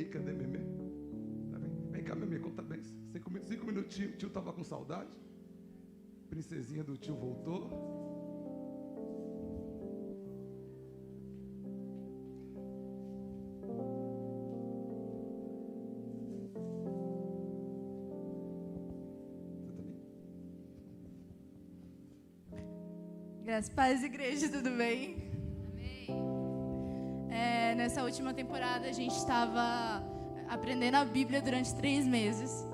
cadê Memê? Tá bem? Vem cá, Memê, conta bem. 5 minutinhos, o tio estava com saudade. Princesinha do tio voltou. Graças, paz, igreja, tudo bem? Amém. Nessa última temporada a gente estava aprendendo a Bíblia durante 3 meses.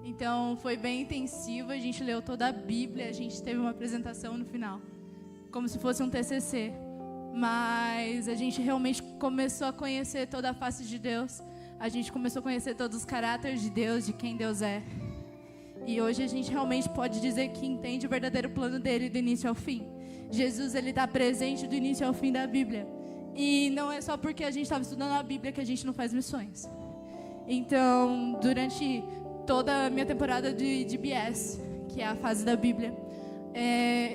Então foi bem intensivo, a gente leu toda a Bíblia, a gente teve uma apresentação no final, como se fosse um TCC. Mas a gente realmente começou a conhecer toda a face de Deus. A gente começou a conhecer todos os caráteres de Deus, de quem Deus é. E hoje a gente realmente pode dizer que entende o verdadeiro plano dele do início ao fim. Jesus, ele está presente do início ao fim da Bíblia. E não é só porque a gente estava estudando a Bíblia que a gente não faz missões. Então, durante toda a minha temporada de BS, que é a fase da Bíblia,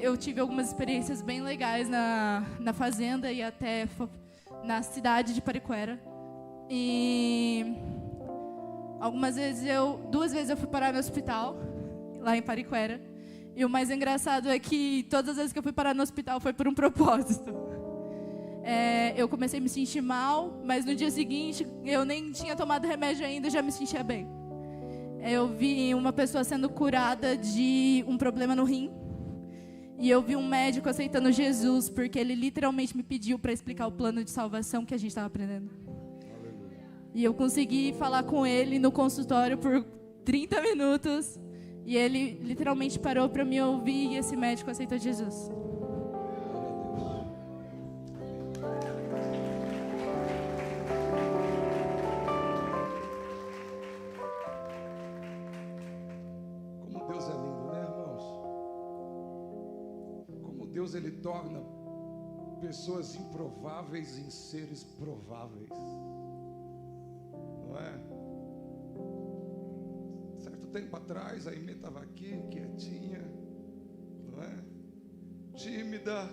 eu tive algumas experiências bem legais na fazenda e até na cidade de Pariquera. E duas vezes eu fui parar no hospital, lá em Pariquera. E o mais engraçado é que todas as vezes que eu fui parar no hospital foi por um propósito. Eu comecei a me sentir mal, mas no dia seguinte eu nem tinha tomado remédio ainda e já me sentia bem. Eu vi uma pessoa sendo curada de um problema no rim. E eu vi um médico aceitando Jesus, porque ele literalmente me pediu para explicar o plano de salvação que a gente estava aprendendo. E eu consegui falar com ele no consultório por 30 minutos. E ele literalmente parou para me ouvir e esse médico aceitou Jesus. Como Deus é lindo, né, irmãos? Como Deus, ele torna pessoas improváveis em seres prováveis. Não é? Certo tempo atrás, a Inê estava aqui, quietinha, não é? Tímida,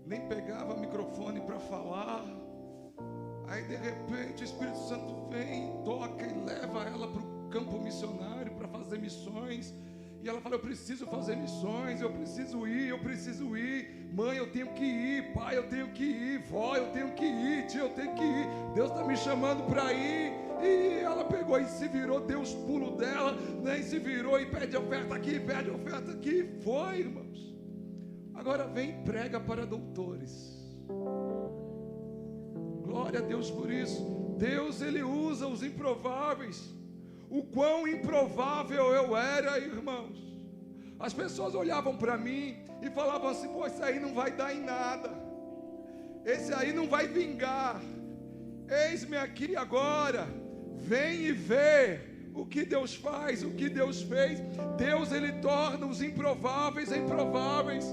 nem pegava microfone para falar. Aí, de repente, o Espírito Santo vem, toca e leva ela para o campo missionário para fazer missões. E ela fala: eu preciso fazer missões, eu preciso ir. Mãe, eu tenho que ir. Pai, eu tenho que ir. Vó, eu tenho que ir. Tia, eu tenho que ir. Deus está me chamando para ir. E ela pegou e se virou, deu os pulos dela, né? E se virou e pede oferta aqui, pede oferta aqui. Foi, irmãos. Agora vem e prega para doutores. Glória a Deus por isso. Deus, ele usa os improváveis. O quão improvável eu era, irmãos. As pessoas olhavam para mim e falavam assim: pô, esse aí não vai dar em nada, esse aí não vai vingar. Eis-me aqui agora, vem e vê o que Deus faz, o que Deus fez. Deus, ele torna os improváveis em prováveis.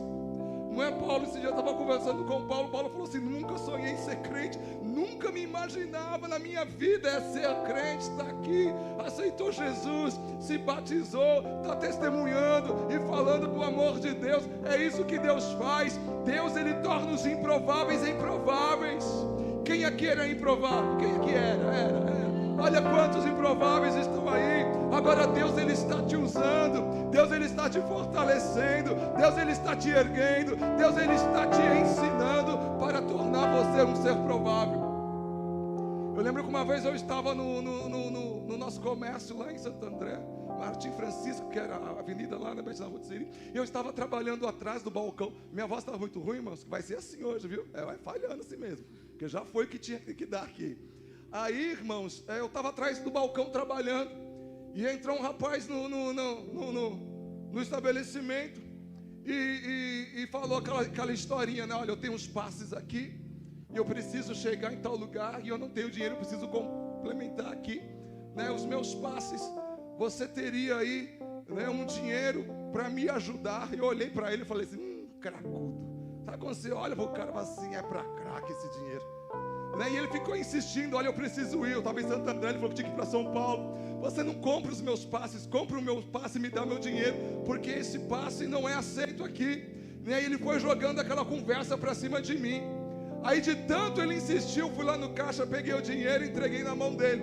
Não é, Paulo? Esse dia eu estava conversando com Paulo. Paulo falou assim: nunca sonhei em ser crente, nunca me imaginava na minha vida ser crente. Está aqui, aceitou Jesus, se batizou, está testemunhando e falando do amor de Deus. É isso que Deus faz. Deus, ele torna os improváveis em prováveis. Quem aqui era improvável? Quem aqui era? Olha quantos improváveis estão aí. Agora Deus, ele está te usando. Deus, ele está te fortalecendo. Deus, ele está te erguendo. Deus, ele está te ensinando para tornar você um ser provável. Eu lembro que uma vez eu estava no nosso comércio lá em Santo André, Martim Francisco, que era a avenida lá na Rua de Siri. E eu estava trabalhando atrás do balcão. Minha voz estava muito ruim, irmãos, que vai ser assim hoje, viu? Vai falhando assim mesmo, porque já foi o que tinha que dar aqui. Aí, irmãos, eu estava atrás do balcão trabalhando, e entrou um rapaz no estabelecimento e falou aquela historinha, né? Olha, eu tenho uns passes aqui, e eu preciso chegar em tal lugar, e eu não tenho dinheiro, eu preciso complementar aqui, né, os meus passes. Você teria aí, né, um dinheiro para me ajudar? Eu olhei para ele e falei assim: cracudo. Sabe quando você olha para o cara e fala assim: é para craque esse dinheiro? Né? E ele ficou insistindo: olha, eu preciso ir. Eu estava em Santo André, ele falou que tinha que ir para São Paulo. Você não compra os meus passes, compra o meu passe e me dá o meu dinheiro, porque esse passe não é aceito aqui. E aí ele foi jogando aquela conversa para cima de mim. Aí de tanto ele insistiu, fui lá no caixa, peguei o dinheiro e entreguei na mão dele.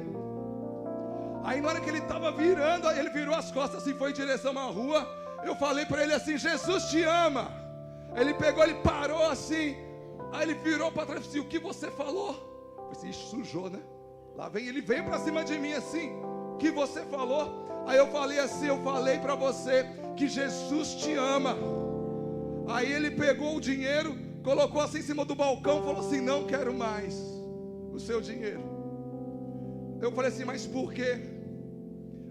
Aí na hora que ele estava virando, ele virou as costas assim, foi em direção à rua. Eu falei para ele assim: Jesus te ama. Ele pegou, ele parou assim. Aí ele virou para trás e disse: o que você falou? Eu disse: isso sujou, né? Lá vem, ele veio para cima de mim assim: o que você falou? Aí eu falei assim: eu falei para você que Jesus te ama. Aí ele pegou o dinheiro, colocou assim em cima do balcão, falou assim: não quero mais o seu dinheiro. Eu falei assim: mas por quê?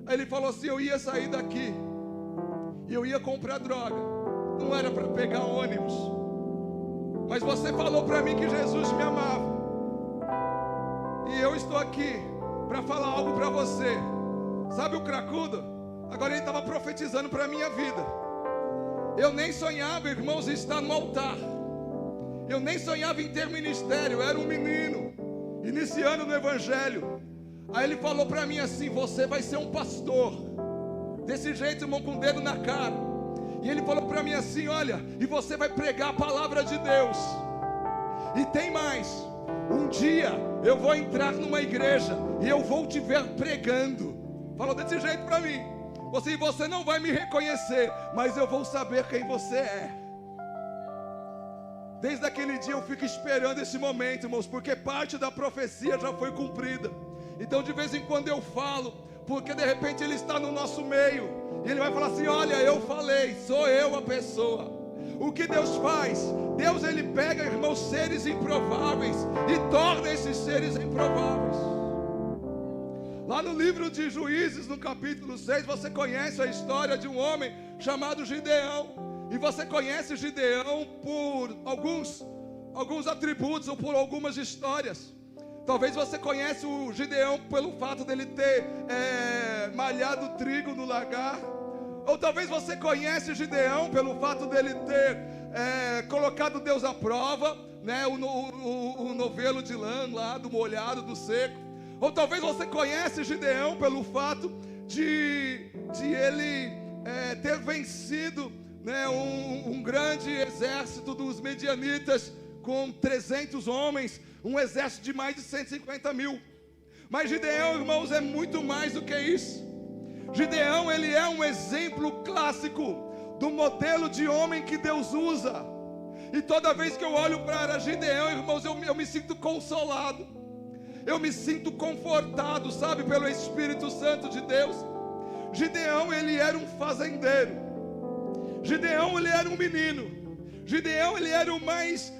Aí ele falou assim: eu ia sair daqui e eu ia comprar droga, não era para pegar ônibus, mas você falou para mim que Jesus me amava, e eu estou aqui para falar algo para você. Sabe o cracudo? Agora ele estava profetizando para a minha vida. Eu nem sonhava, irmãos, em estar no altar. Eu nem sonhava em ter ministério. Eu era um menino, iniciando no evangelho. Aí ele falou para mim assim: você vai ser um pastor. Desse jeito, irmão, com o dedo na cara. E ele falou para mim assim: olha, e você vai pregar a palavra de Deus. E tem mais: um dia eu vou entrar numa igreja e eu vou te ver pregando. Falou desse jeito para mim: você não vai me reconhecer, mas eu vou saber quem você é. Desde aquele dia eu fico esperando esse momento, irmãos, porque parte da profecia já foi cumprida. Então de vez em quando eu falo, porque de repente ele está no nosso meio, e ele vai falar assim: olha, eu falei, sou eu a pessoa. O que Deus faz? Deus, ele pega, irmãos, seres improváveis e torna esses seres improváveis. Lá no livro de Juízes, no capítulo 6, você conhece a história de um homem chamado Gideão. E você conhece Gideão por alguns atributos ou por algumas histórias. Talvez você conhece o Gideão pelo fato dele ter malhado trigo no lagar. Ou talvez você conhece Gideão pelo fato dele ter colocado Deus à prova, né? O novelo de lã lá, do molhado, do seco. Ou talvez você conhece Gideão pelo fato de ele ter vencido, né, um grande exército dos medianitas com 300 homens, um exército de mais de 150 mil. Mas Gideão, irmãos, é muito mais do que isso. Gideão, ele é um exemplo clássico do modelo de homem que Deus usa. E toda vez que eu olho para Gideão, irmãos, eu me sinto consolado. Eu me sinto confortado, sabe, pelo Espírito Santo de Deus. Gideão, ele era um fazendeiro. Gideão, ele era um menino. Gideão, ele era o mais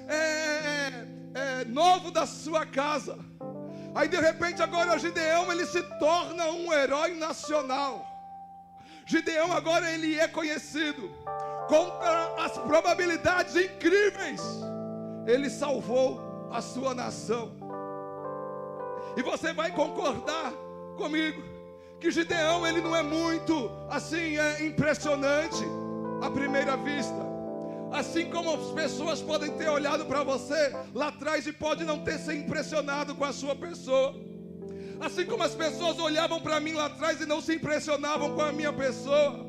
novo da sua casa. Aí de repente agora Gideão, ele se torna um herói nacional. Gideão agora ele é conhecido. Contra as probabilidades incríveis, ele salvou a sua nação. E você vai concordar comigo que Gideão, ele não é muito assim, impressionante à primeira vista. Assim como as pessoas podem ter olhado para você lá atrás e pode não ter se impressionado com a sua pessoa. Assim como as pessoas olhavam para mim lá atrás e não se impressionavam com a minha pessoa.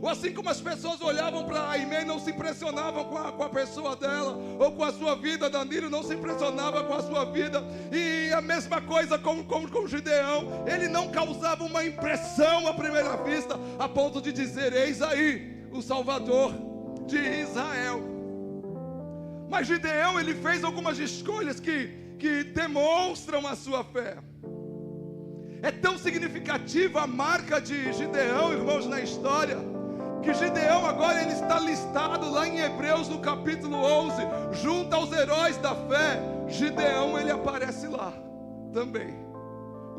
Ou assim como as pessoas olhavam para a Aimee e não se impressionavam com a pessoa dela, ou com a sua vida, Danilo não se impressionava com a sua vida. E a mesma coisa com Gideão, ele não causava uma impressão à primeira vista, a ponto de dizer: eis aí o Salvador de Israel. Mas Gideão, ele fez algumas escolhas que demonstram a sua fé. É tão significativa a marca de Gideão, irmãos, na história, que Gideão agora ele está listado lá em Hebreus no capítulo 11, junto aos heróis da fé. Gideão, ele aparece lá também.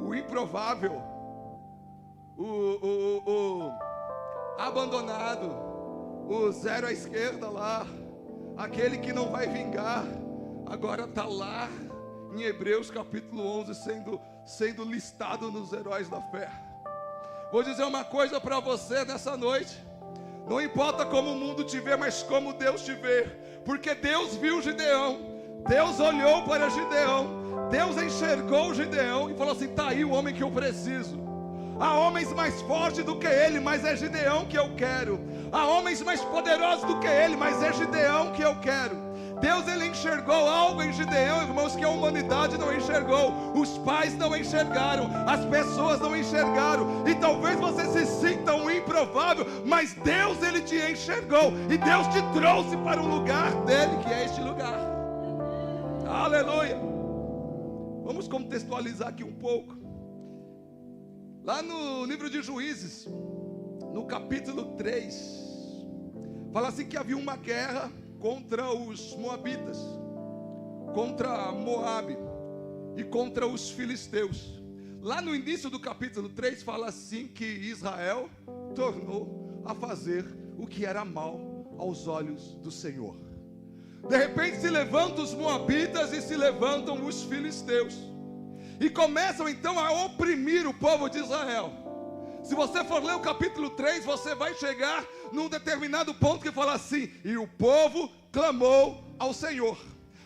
O improvável, o abandonado, o zero à esquerda lá, aquele que não vai vingar, agora está lá em Hebreus capítulo 11 sendo listado nos heróis da fé. Vou dizer uma coisa para você nessa noite: não importa como o mundo te vê, mas como Deus te vê. Porque Deus viu Gideão, Deus olhou para Gideão, Deus enxergou Gideão e falou assim: está aí o homem que eu preciso. Há homens mais fortes do que ele, mas é Gideão que eu quero. Há homens mais poderosos do que ele, mas é Gideão que eu quero. Deus, ele enxergou algo em Gideão, irmãos, que a humanidade não enxergou. Os pais não enxergaram, as pessoas não enxergaram. E talvez você se sinta um improvável, mas Deus, ele te enxergou. E Deus te trouxe para o lugar dele, que é este lugar. Aleluia. Vamos contextualizar aqui um pouco. Lá no livro de Juízes, no capítulo 3, fala assim que havia uma guerra contra os moabitas, contra Moabe e contra os filisteus. Lá no início do capítulo 3 fala assim que Israel tornou a fazer o que era mal aos olhos do Senhor. De repente se levantam os moabitas e se levantam os filisteus, e começam então a oprimir o povo de Israel. Se você for ler o capítulo 3, você vai chegar num determinado ponto que fala assim: e o povo clamou ao Senhor.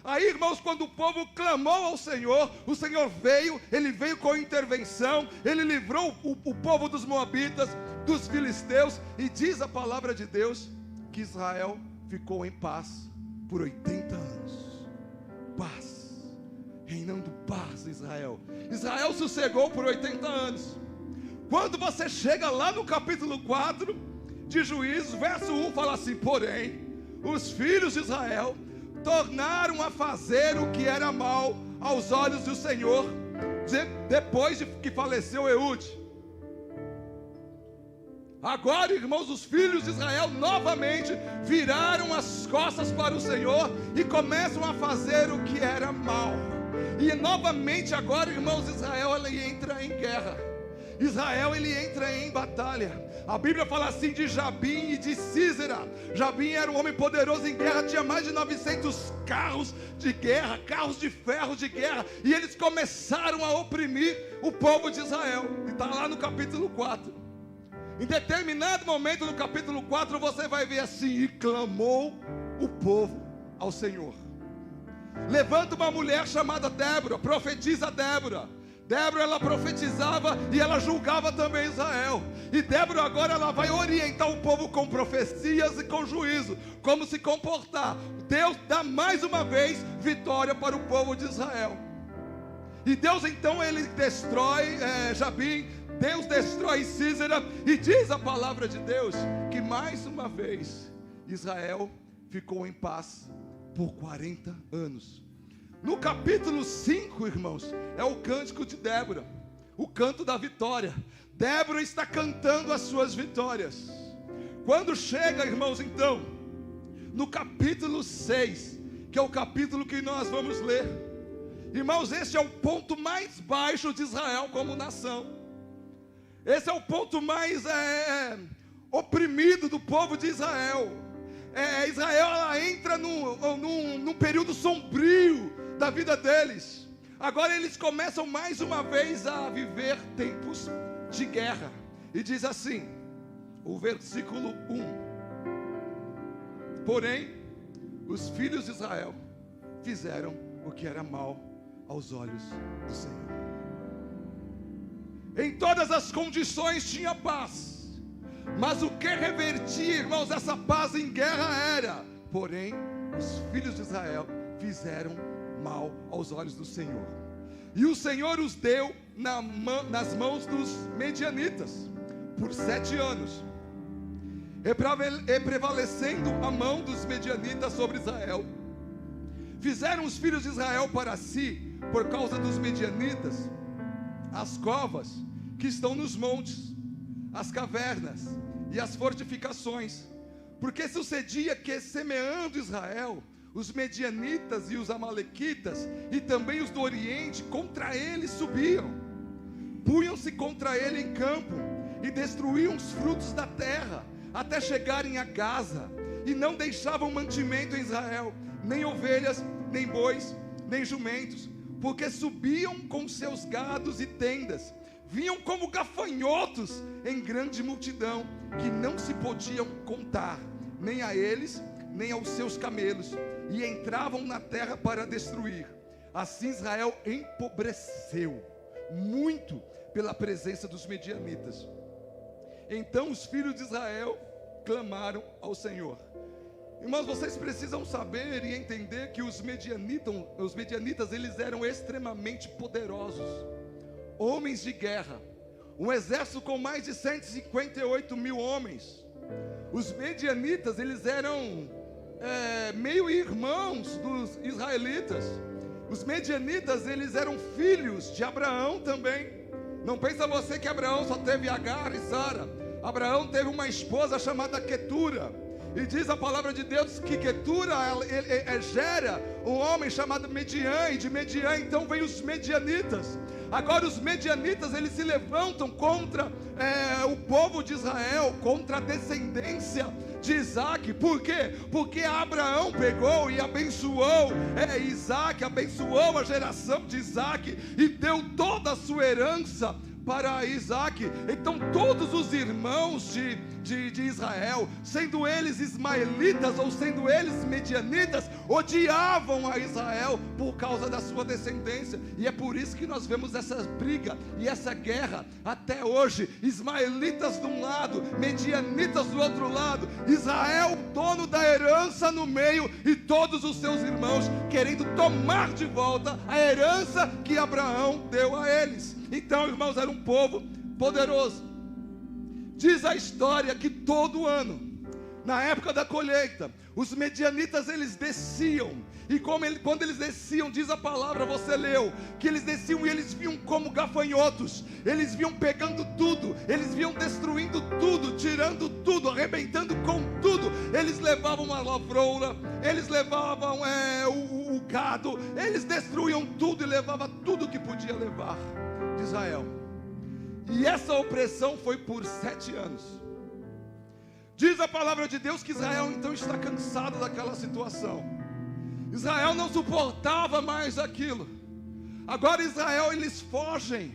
Aí, irmãos, quando o povo clamou ao Senhor, o Senhor veio, ele veio com intervenção, ele livrou o povo dos moabitas, dos filisteus, e diz a palavra de Deus que Israel ficou em paz por 80 anos. Paz, reinando paz em Israel. Israel sossegou por 80 anos. Quando você chega lá no capítulo 4 de Juízes, verso 1, fala assim: porém, os filhos de Israel tornaram a fazer o que era mal aos olhos do Senhor, depois de que faleceu Eude. Agora, irmãos, os filhos de Israel novamente viraram as costas para o Senhor e começam a fazer o que era mal. E novamente agora, irmãos, Israel, ele entra em guerra. Israel, ele entra em batalha. A Bíblia fala assim de Jabim e de Sísera. Jabim era um homem poderoso em guerra, tinha mais de 900 carros de guerra, carros de ferro de guerra, e eles começaram a oprimir o povo de Israel. E está lá no capítulo 4. Em determinado momento no capítulo 4 você vai ver assim: e clamou o povo ao Senhor. Levanta uma mulher chamada Débora, profetiza Débora. Débora, ela profetizava e ela julgava também Israel. E Débora agora ela vai orientar o povo com profecias e com juízo, como se comportar. Deus dá mais uma vez vitória para o povo de Israel. E Deus então, ele destrói Jabim, Deus destrói Sísera, e diz a palavra de Deus que mais uma vez Israel ficou em paz por 40 anos. No capítulo 5, irmãos, é o cântico de Débora, o canto da vitória. Débora está cantando as suas vitórias. Quando chega, irmãos, então, no capítulo 6, que é o capítulo que nós vamos ler, irmãos, este é o ponto mais baixo de Israel como nação. Esse é o ponto mais oprimido do povo de Israel. Israel, ela entra num período sombrio da vida deles. Agora eles começam mais uma vez a viver tempos de guerra. E diz assim, o versículo 1: porém, os filhos de Israel fizeram o que era mal aos olhos do Senhor. Em todas as condições tinha paz, mas o que revertia, irmãos, essa paz em guerra era: porém, os filhos de Israel fizeram mal aos olhos do Senhor. E o Senhor os deu nas mãos dos medianitas por 7 anos, e prevalecendo a mão dos medianitas sobre Israel, fizeram os filhos de Israel para si, por causa dos medianitas, as covas que estão nos montes, as cavernas e as fortificações, porque sucedia que, semeando Israel, os medianitas e os amalequitas, e também os do Oriente, contra ele subiam, punham-se contra ele em campo, e destruíam os frutos da terra, até chegarem a Gaza, e não deixavam mantimento em Israel, nem ovelhas, nem bois, nem jumentos, porque subiam com seus gados e tendas, vinham como gafanhotos em grande multidão, que não se podiam contar, nem a eles, nem aos seus camelos, e entravam na terra para destruir. Assim Israel empobreceu muito pela presença dos medianitas. Então os filhos de Israel clamaram ao Senhor. Irmãos, vocês precisam saber e entender que os medianitas, eles eram extremamente poderosos, homens de guerra, um exército com mais de 158 mil homens. Os medianitas, eles eram meio-irmãos dos israelitas. Os medianitas, eles eram filhos de Abraão também. Não pensa você que Abraão só teve Agar e Sara. Abraão teve uma esposa chamada Quetura. E diz a palavra de Deus que Quetura gera um homem chamado Midian. E de Midian então vem os medianitas. Agora os medianitas, eles se levantam contra o povo de Israel, contra a descendência de Isaac. Por quê? Porque Abraão pegou e abençoou Isaac, abençoou a geração de Isaac e deu toda a sua herança para Isaac. Então todos os irmãos de Israel, sendo eles ismaelitas ou sendo eles medianitas, odiavam a Israel por causa da sua descendência. E é por isso que nós vemos essa briga e essa guerra até hoje. Ismaelitas de um lado, medianitas do outro lado, Israel, dono da herança no meio, e todos os seus irmãos querendo tomar de volta a herança que Abraão deu a eles. Então, irmãos, era um povo poderoso. Diz a história que todo ano, na época da colheita, os medianitas, eles desciam. E quando eles desciam, diz a palavra, você leu, que eles desciam e eles vinham como gafanhotos. Eles vinham pegando tudo, eles vinham destruindo tudo, tirando tudo, arrebentando com tudo. Eles levavam a lavoura, eles levavam o gado, eles destruíam tudo e levavam tudo que podia levar de Israel. E essa opressão foi por 7 anos. Diz a palavra de Deus que Israel então está cansado daquela situação. Israel não suportava mais aquilo. Agora Israel, eles fogem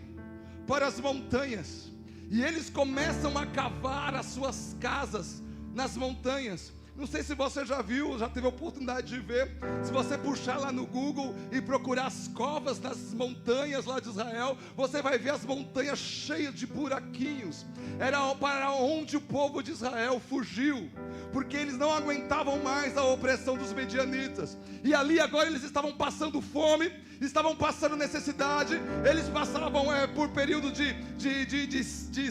para as montanhas. E eles começam a cavar as suas casas nas montanhas. Não sei se você já viu, já teve a oportunidade de ver. Se você puxar lá no Google e procurar as covas nas montanhas lá de Israel, você vai ver as montanhas cheias de buraquinhos. Era para onde o povo de Israel fugiu, porque eles não aguentavam mais a opressão dos medianitas. E ali agora eles estavam passando fome, estavam passando necessidade, eles passavam por período de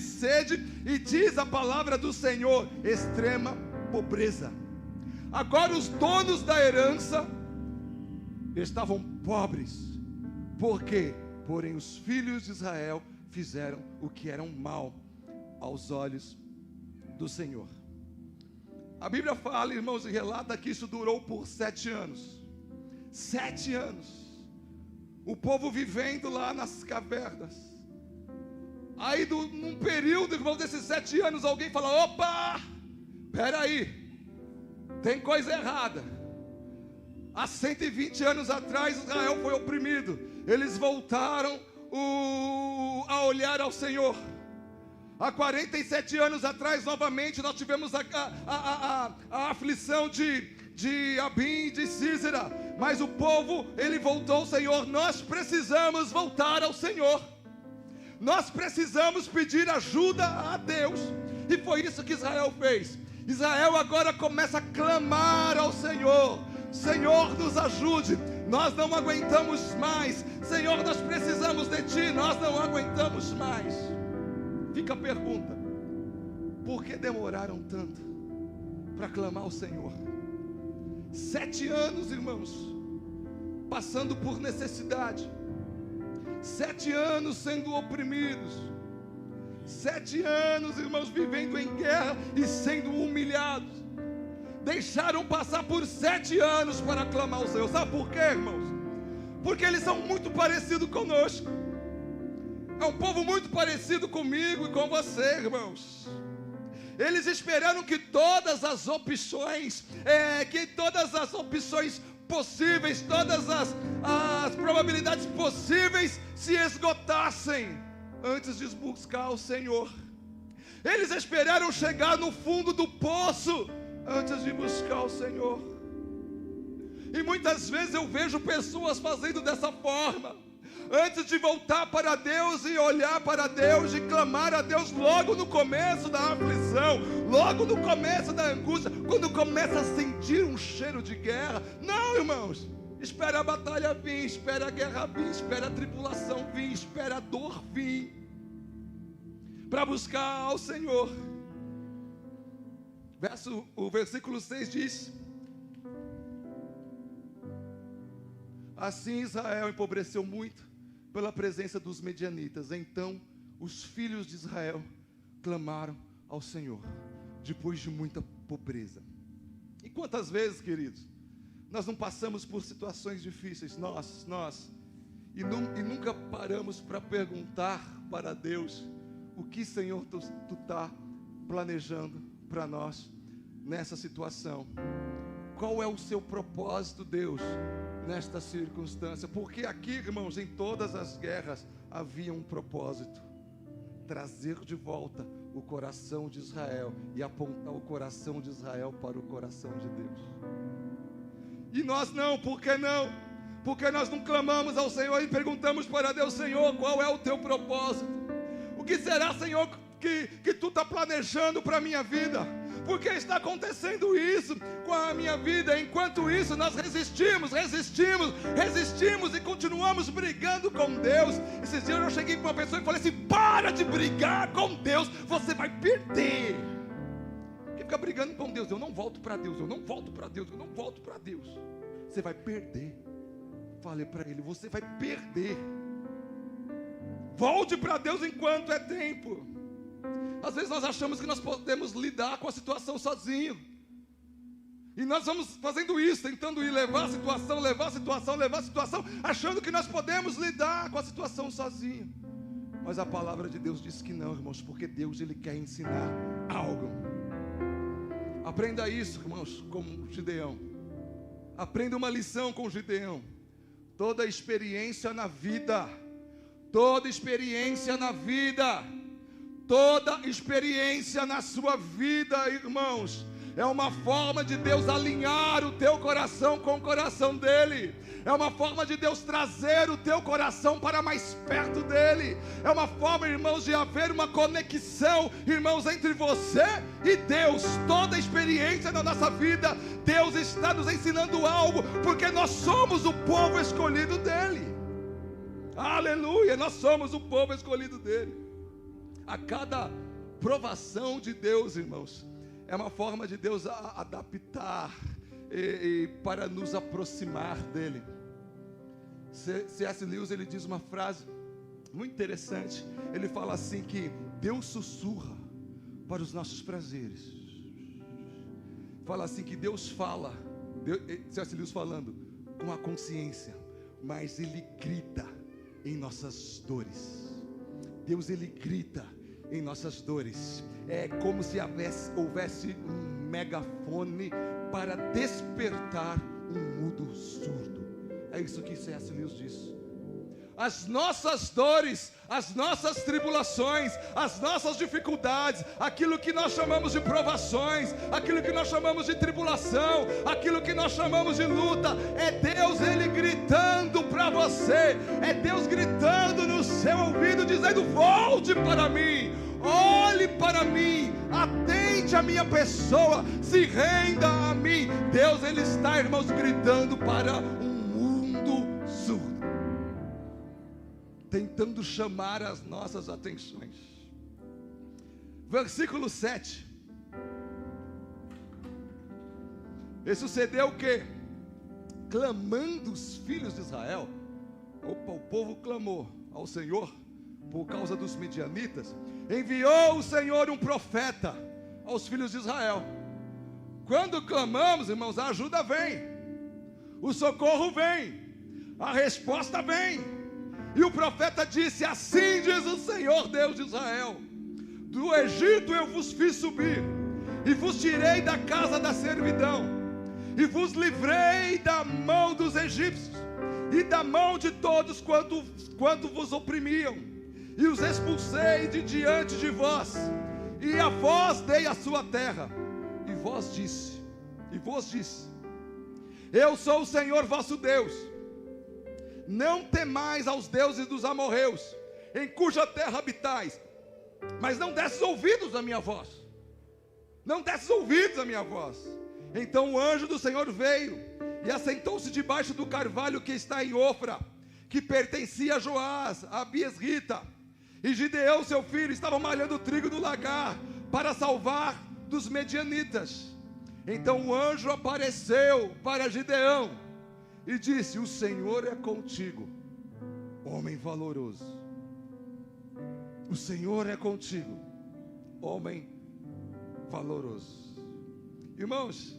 sede. E diz a palavra do Senhor, extrema pobreza. Agora os donos da herança estavam pobres. Por quê? Porém os filhos de Israel fizeram o que era mal aos olhos do Senhor. A Bíblia fala, irmãos, e relata que isso durou por 7 anos. 7 anos. O povo vivendo lá nas cavernas. Aí num período, irmãos, desses 7 anos, alguém fala, opa! Espera aí, tem coisa errada. Há 120 anos atrás Israel foi oprimido. Eles voltaram a olhar ao Senhor. Há 47 anos atrás novamente nós tivemos a aflição de Abim e de Sísera. Mas o povo, ele voltou ao Senhor. Nós precisamos voltar ao Senhor. Nós precisamos pedir ajuda a Deus. E foi isso que Israel fez. Israel agora começa a clamar ao Senhor. Senhor, nos ajude. Nós não aguentamos mais. Senhor, nós precisamos de Ti. Nós não aguentamos mais. Fica a pergunta: por que demoraram tanto para clamar ao Senhor? 7 anos, irmãos, passando por necessidade. 7 anos sendo oprimidos. 7 anos, irmãos, vivendo em guerra e sendo humilhados. Deixaram passar por 7 anos para clamar ao Senhor. Sabe por quê, irmãos? Porque eles são muito parecidos conosco. É um povo muito parecido comigo e com você, irmãos. Eles esperaram que todas as opções possíveis, todas as probabilidades possíveis se esgotassem antes de buscar o Senhor. Eles esperaram chegar no fundo do poço antes de buscar o Senhor. E muitas vezes eu vejo pessoas fazendo dessa forma. antes de voltar para Deus e olhar para Deus e clamar a Deus logo no começo da aflição, logo no começo da angústia, quando começa a sentir um cheiro de guerra. Não, irmãos, espera a batalha vir, espera a guerra vir, espera a tribulação vir, espera a dor vir, para buscar ao Senhor. O versículo 6 diz: assim Israel empobreceu muito pela presença dos medianitas. Então os filhos de Israel clamaram ao Senhor, depois de muita pobreza. E quantas vezes, queridos, nós não passamos por situações difíceis, e nunca paramos para perguntar para Deus: o que, Senhor, tu está planejando para nós nessa situação? Qual é o seu propósito, Deus, nesta circunstância? Porque aqui, irmãos, em todas as guerras havia um propósito: trazer de volta o coração de Israel e apontar o coração de Israel para o coração de Deus. E nós não, por que não? Porque nós não clamamos ao Senhor e perguntamos para Deus: Senhor, qual é o teu propósito? O que será, Senhor, que tu está planejando para a minha vida? Por que está acontecendo isso com a minha vida? Enquanto isso nós resistimos e continuamos brigando com Deus. Esses dias eu cheguei com uma pessoa e falei assim: para de brigar com Deus, você vai perder. Quem fica brigando com Deus: eu não volto para Deus, eu não volto para Deus, eu não volto para Deus. Você vai perder. Falei para ele: você vai perder. Volte para Deus enquanto é tempo. Às vezes nós achamos que nós podemos lidar com a situação sozinho, e nós vamos fazendo isso, tentando ir levar a situação, achando que nós podemos lidar com a situação sozinho. Mas a palavra de Deus diz que não, irmãos, porque Deus, Ele quer ensinar algo. Aprenda isso, irmãos, com Gideão. Aprenda uma lição com Gideão. Toda experiência na vida, toda experiência na sua vida, irmãos, é uma forma de Deus alinhar o teu coração com o coração dele. É uma forma de Deus trazer o teu coração para mais perto dele. É uma forma, irmãos, de haver uma conexão, irmãos, entre você e Deus. Toda experiência na nossa vida, Deus está nos ensinando algo, porque nós somos o povo escolhido dele. Aleluia, nós somos o povo escolhido dele. A cada provação de Deus, irmãos, é uma forma de Deus adaptar e para nos aproximar dele. C.S. Lewis, ele diz uma frase muito interessante. Ele fala assim que Deus sussurra para os nossos prazeres. Fala assim que Deus fala, C.S. Lewis falando, com a consciência, mas Ele grita em nossas dores. Deus, Ele grita em nossas dores. É como se houvesse um megafone para despertar um mudo surdo. É isso que C.S. Lewis diz. As nossas dores, as nossas tribulações, as nossas dificuldades, aquilo que nós chamamos de provações, aquilo que nós chamamos de tribulação, aquilo que nós chamamos de luta, é Deus, Ele gritando para você, é Deus gritando no seu ouvido, dizendo: volte para mim, olhe para mim, atende a minha pessoa, se renda a mim. Deus, Ele está, irmãos, gritando para um mundo surdo, tentando chamar as nossas atenções. Versículo 7. E sucedeu o quê? Clamando os filhos de Israel. O povo clamou ao Senhor por causa dos medianitas. Enviou o Senhor um profeta aos filhos de Israel. Quando clamamos, irmãos, a ajuda vem, o socorro vem, a resposta vem. E o profeta disse: assim diz o Senhor Deus de Israel: do Egito eu vos fiz subir, e vos tirei da casa da servidão, e vos livrei da mão dos egípcios, e da mão de todos quanto vos oprimiam, e os expulsei de diante de vós, e a vós dei a sua terra. E vos disse: eu sou o Senhor vosso Deus. não temais aos deuses dos amorreus, em cuja terra habitais, mas não desses ouvidos à minha voz. Não desses ouvidos à minha voz. Então o anjo do Senhor veio e assentou-se debaixo do carvalho que está em Ofra, que pertencia a Joás, a Abiesrita. E Gideão, seu filho, estava malhando trigo no lagar para salvar dos medianitas. Então o anjo apareceu para Gideão e disse: o Senhor é contigo, homem valoroso. O Senhor é contigo, homem valoroso. Irmãos,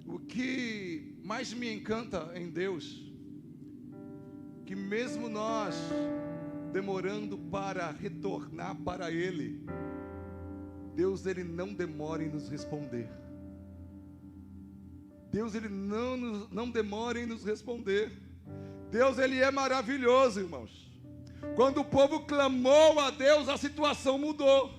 o que mais me encanta em Deus, que mesmo nós demorando para retornar para Ele, Deus, Ele não demora em nos responder. Deus, Ele não demora em nos responder. Deus, Ele é maravilhoso, irmãos. Quando o povo clamou a Deus, a situação mudou.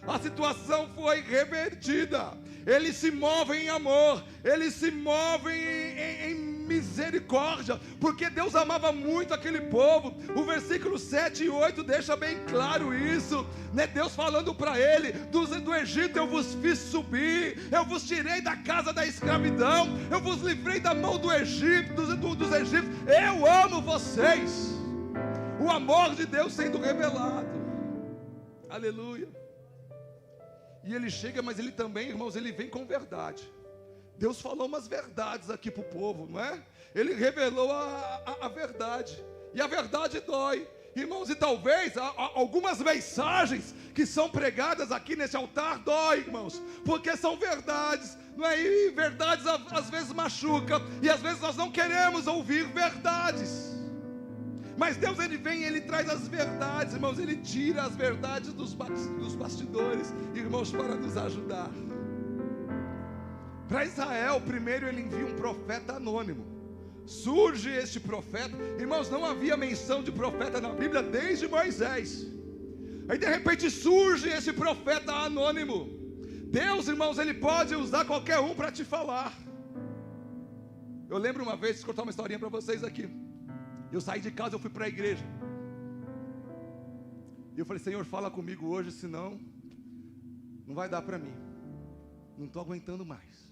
A situação foi revertida. Ele se move em amor, ele se move em misericórdia, porque Deus amava muito aquele povo. O versículo 7 e 8 deixa bem claro isso, né? Deus falando para ele: do Egito eu vos fiz subir, eu vos tirei da casa da escravidão, eu vos livrei da mão do Egito, dos egípcios, eu amo vocês. O amor de Deus sendo revelado, aleluia. E ele chega, mas ele também, irmãos, ele vem com verdade. Deus falou umas verdades aqui para o povo, não é? Ele revelou a verdade, e a verdade dói, irmãos. E talvez algumas mensagens que são pregadas aqui nesse altar dói, irmãos, porque são verdades, não é? E verdades às vezes machucam, e às vezes nós não queremos ouvir verdades. Mas Deus, Ele vem e Ele traz as verdades, irmãos. Ele tira as verdades dos bastidores, irmãos, para nos ajudar. Para Israel, primeiro Ele envia um profeta anônimo. Surge este profeta, irmãos, não havia menção de profeta na Bíblia desde Moisés. Aí de repente surge esse profeta anônimo. Deus, irmãos, Ele pode usar qualquer um para te falar. Eu lembro uma vez, vou contar uma historinha para vocês aqui. Eu saí de casa, eu fui para a igreja. E eu falei: Senhor, fala comigo hoje, senão não vai dar para mim. Não estou aguentando mais.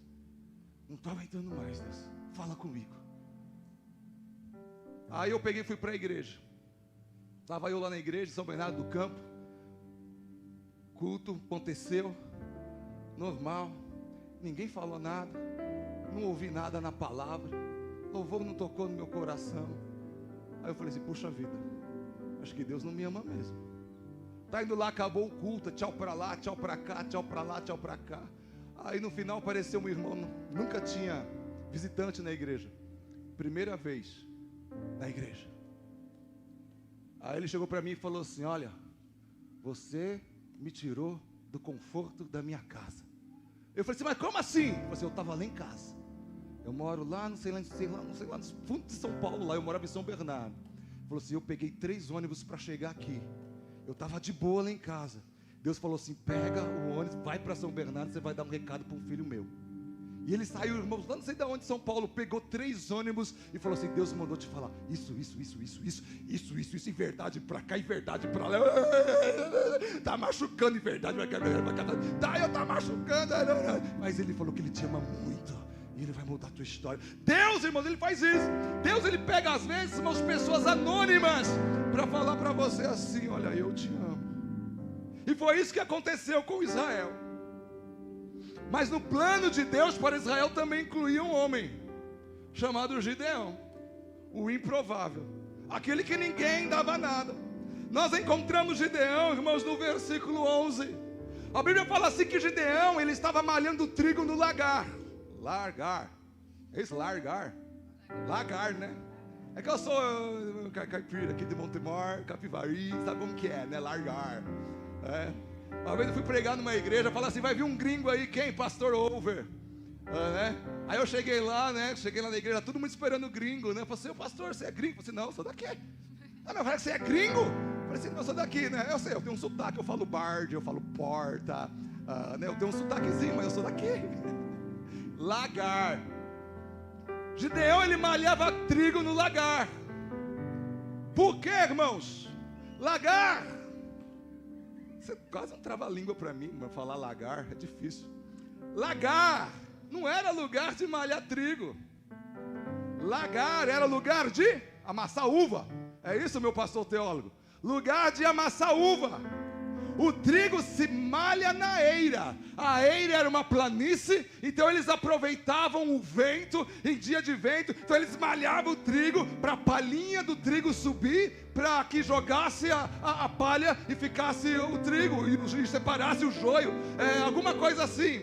Não estou aguentando mais, Deus. Fala comigo. Aí eu peguei e fui para a igreja. Estava eu lá na igreja, São Bernardo do Campo. Culto aconteceu, normal. Ninguém falou nada. Não ouvi nada na palavra. Louvor não tocou no meu coração. Aí eu falei assim: puxa vida, acho que Deus não me ama mesmo. Tá indo lá, acabou o culto, tchau para lá, tchau para cá, tchau para lá, tchau para cá. Aí no final apareceu um irmão, nunca tinha visitante na igreja, primeira vez na igreja. Aí ele chegou para mim e falou assim: olha, você me tirou do conforto da minha casa. Eu falei assim: mas como assim? Eu falei assim: eu estava lá em casa. Eu moro lá, não sei lá no fundo de São Paulo, lá eu morava em São Bernardo. Ele falou assim: eu peguei 3 ônibus para chegar aqui. Eu estava de boa lá em casa. Deus falou assim: pega o ônibus, vai para São Bernardo, você vai dar um recado para um filho meu. E ele saiu, irmãos, lá não sei de onde, São Paulo, pegou 3 ônibus e falou assim: Deus mandou te falar isso, em verdade para cá, em verdade para lá. Tá machucando, em verdade para cá, tá machucando. Mas ele falou que ele te ama muito. E Ele vai mudar a tua história. Deus, irmãos, Ele faz isso. Deus, Ele pega às vezes umas pessoas anônimas para falar para você assim: olha, eu te amo. E foi isso que aconteceu com Israel. Mas no plano de Deus para Israel também incluía um homem chamado Gideão, o improvável, aquele que ninguém dava nada. Nós encontramos Gideão, irmãos, no versículo 11. A Bíblia fala assim que Gideão, ele estava malhando trigo no lagar. Largar, esse largar, né? É que eu sou caipira aqui de Montemor, Capivari, sabe como que é, né? Largar. Uma vez eu fui pregar numa igreja, falaram assim: vai vir um gringo aí, quem? Pastor Over, né? Aí eu cheguei lá, né? Cheguei lá na igreja, todo mundo esperando o gringo, né? Eu falei assim: pastor, você é gringo? Eu falei assim: não, eu sou daqui. Ah, mas falei que você é gringo? Eu falei assim: não, eu sou daqui, né? Eu sei, eu tenho um sotaque, eu falo bard, eu falo porta, né? Eu tenho um sotaquezinho, mas eu sou daqui. Lagar. Gideão, ele malhava trigo no lagar. Por quê, irmãos? Lagar. Você quase não trava a língua para mim, mas falar lagar é difícil. Lagar não era lugar de malhar trigo. Lagar era lugar de amassar uva. É isso, meu pastor teólogo? Lugar de amassar uva. O trigo se malha na eira. A eira era uma planície, então eles aproveitavam o vento, em dia de vento, então eles malhavam o trigo para a palhinha do trigo subir, para que jogasse a palha e ficasse o trigo, e separasse o joio, alguma coisa assim.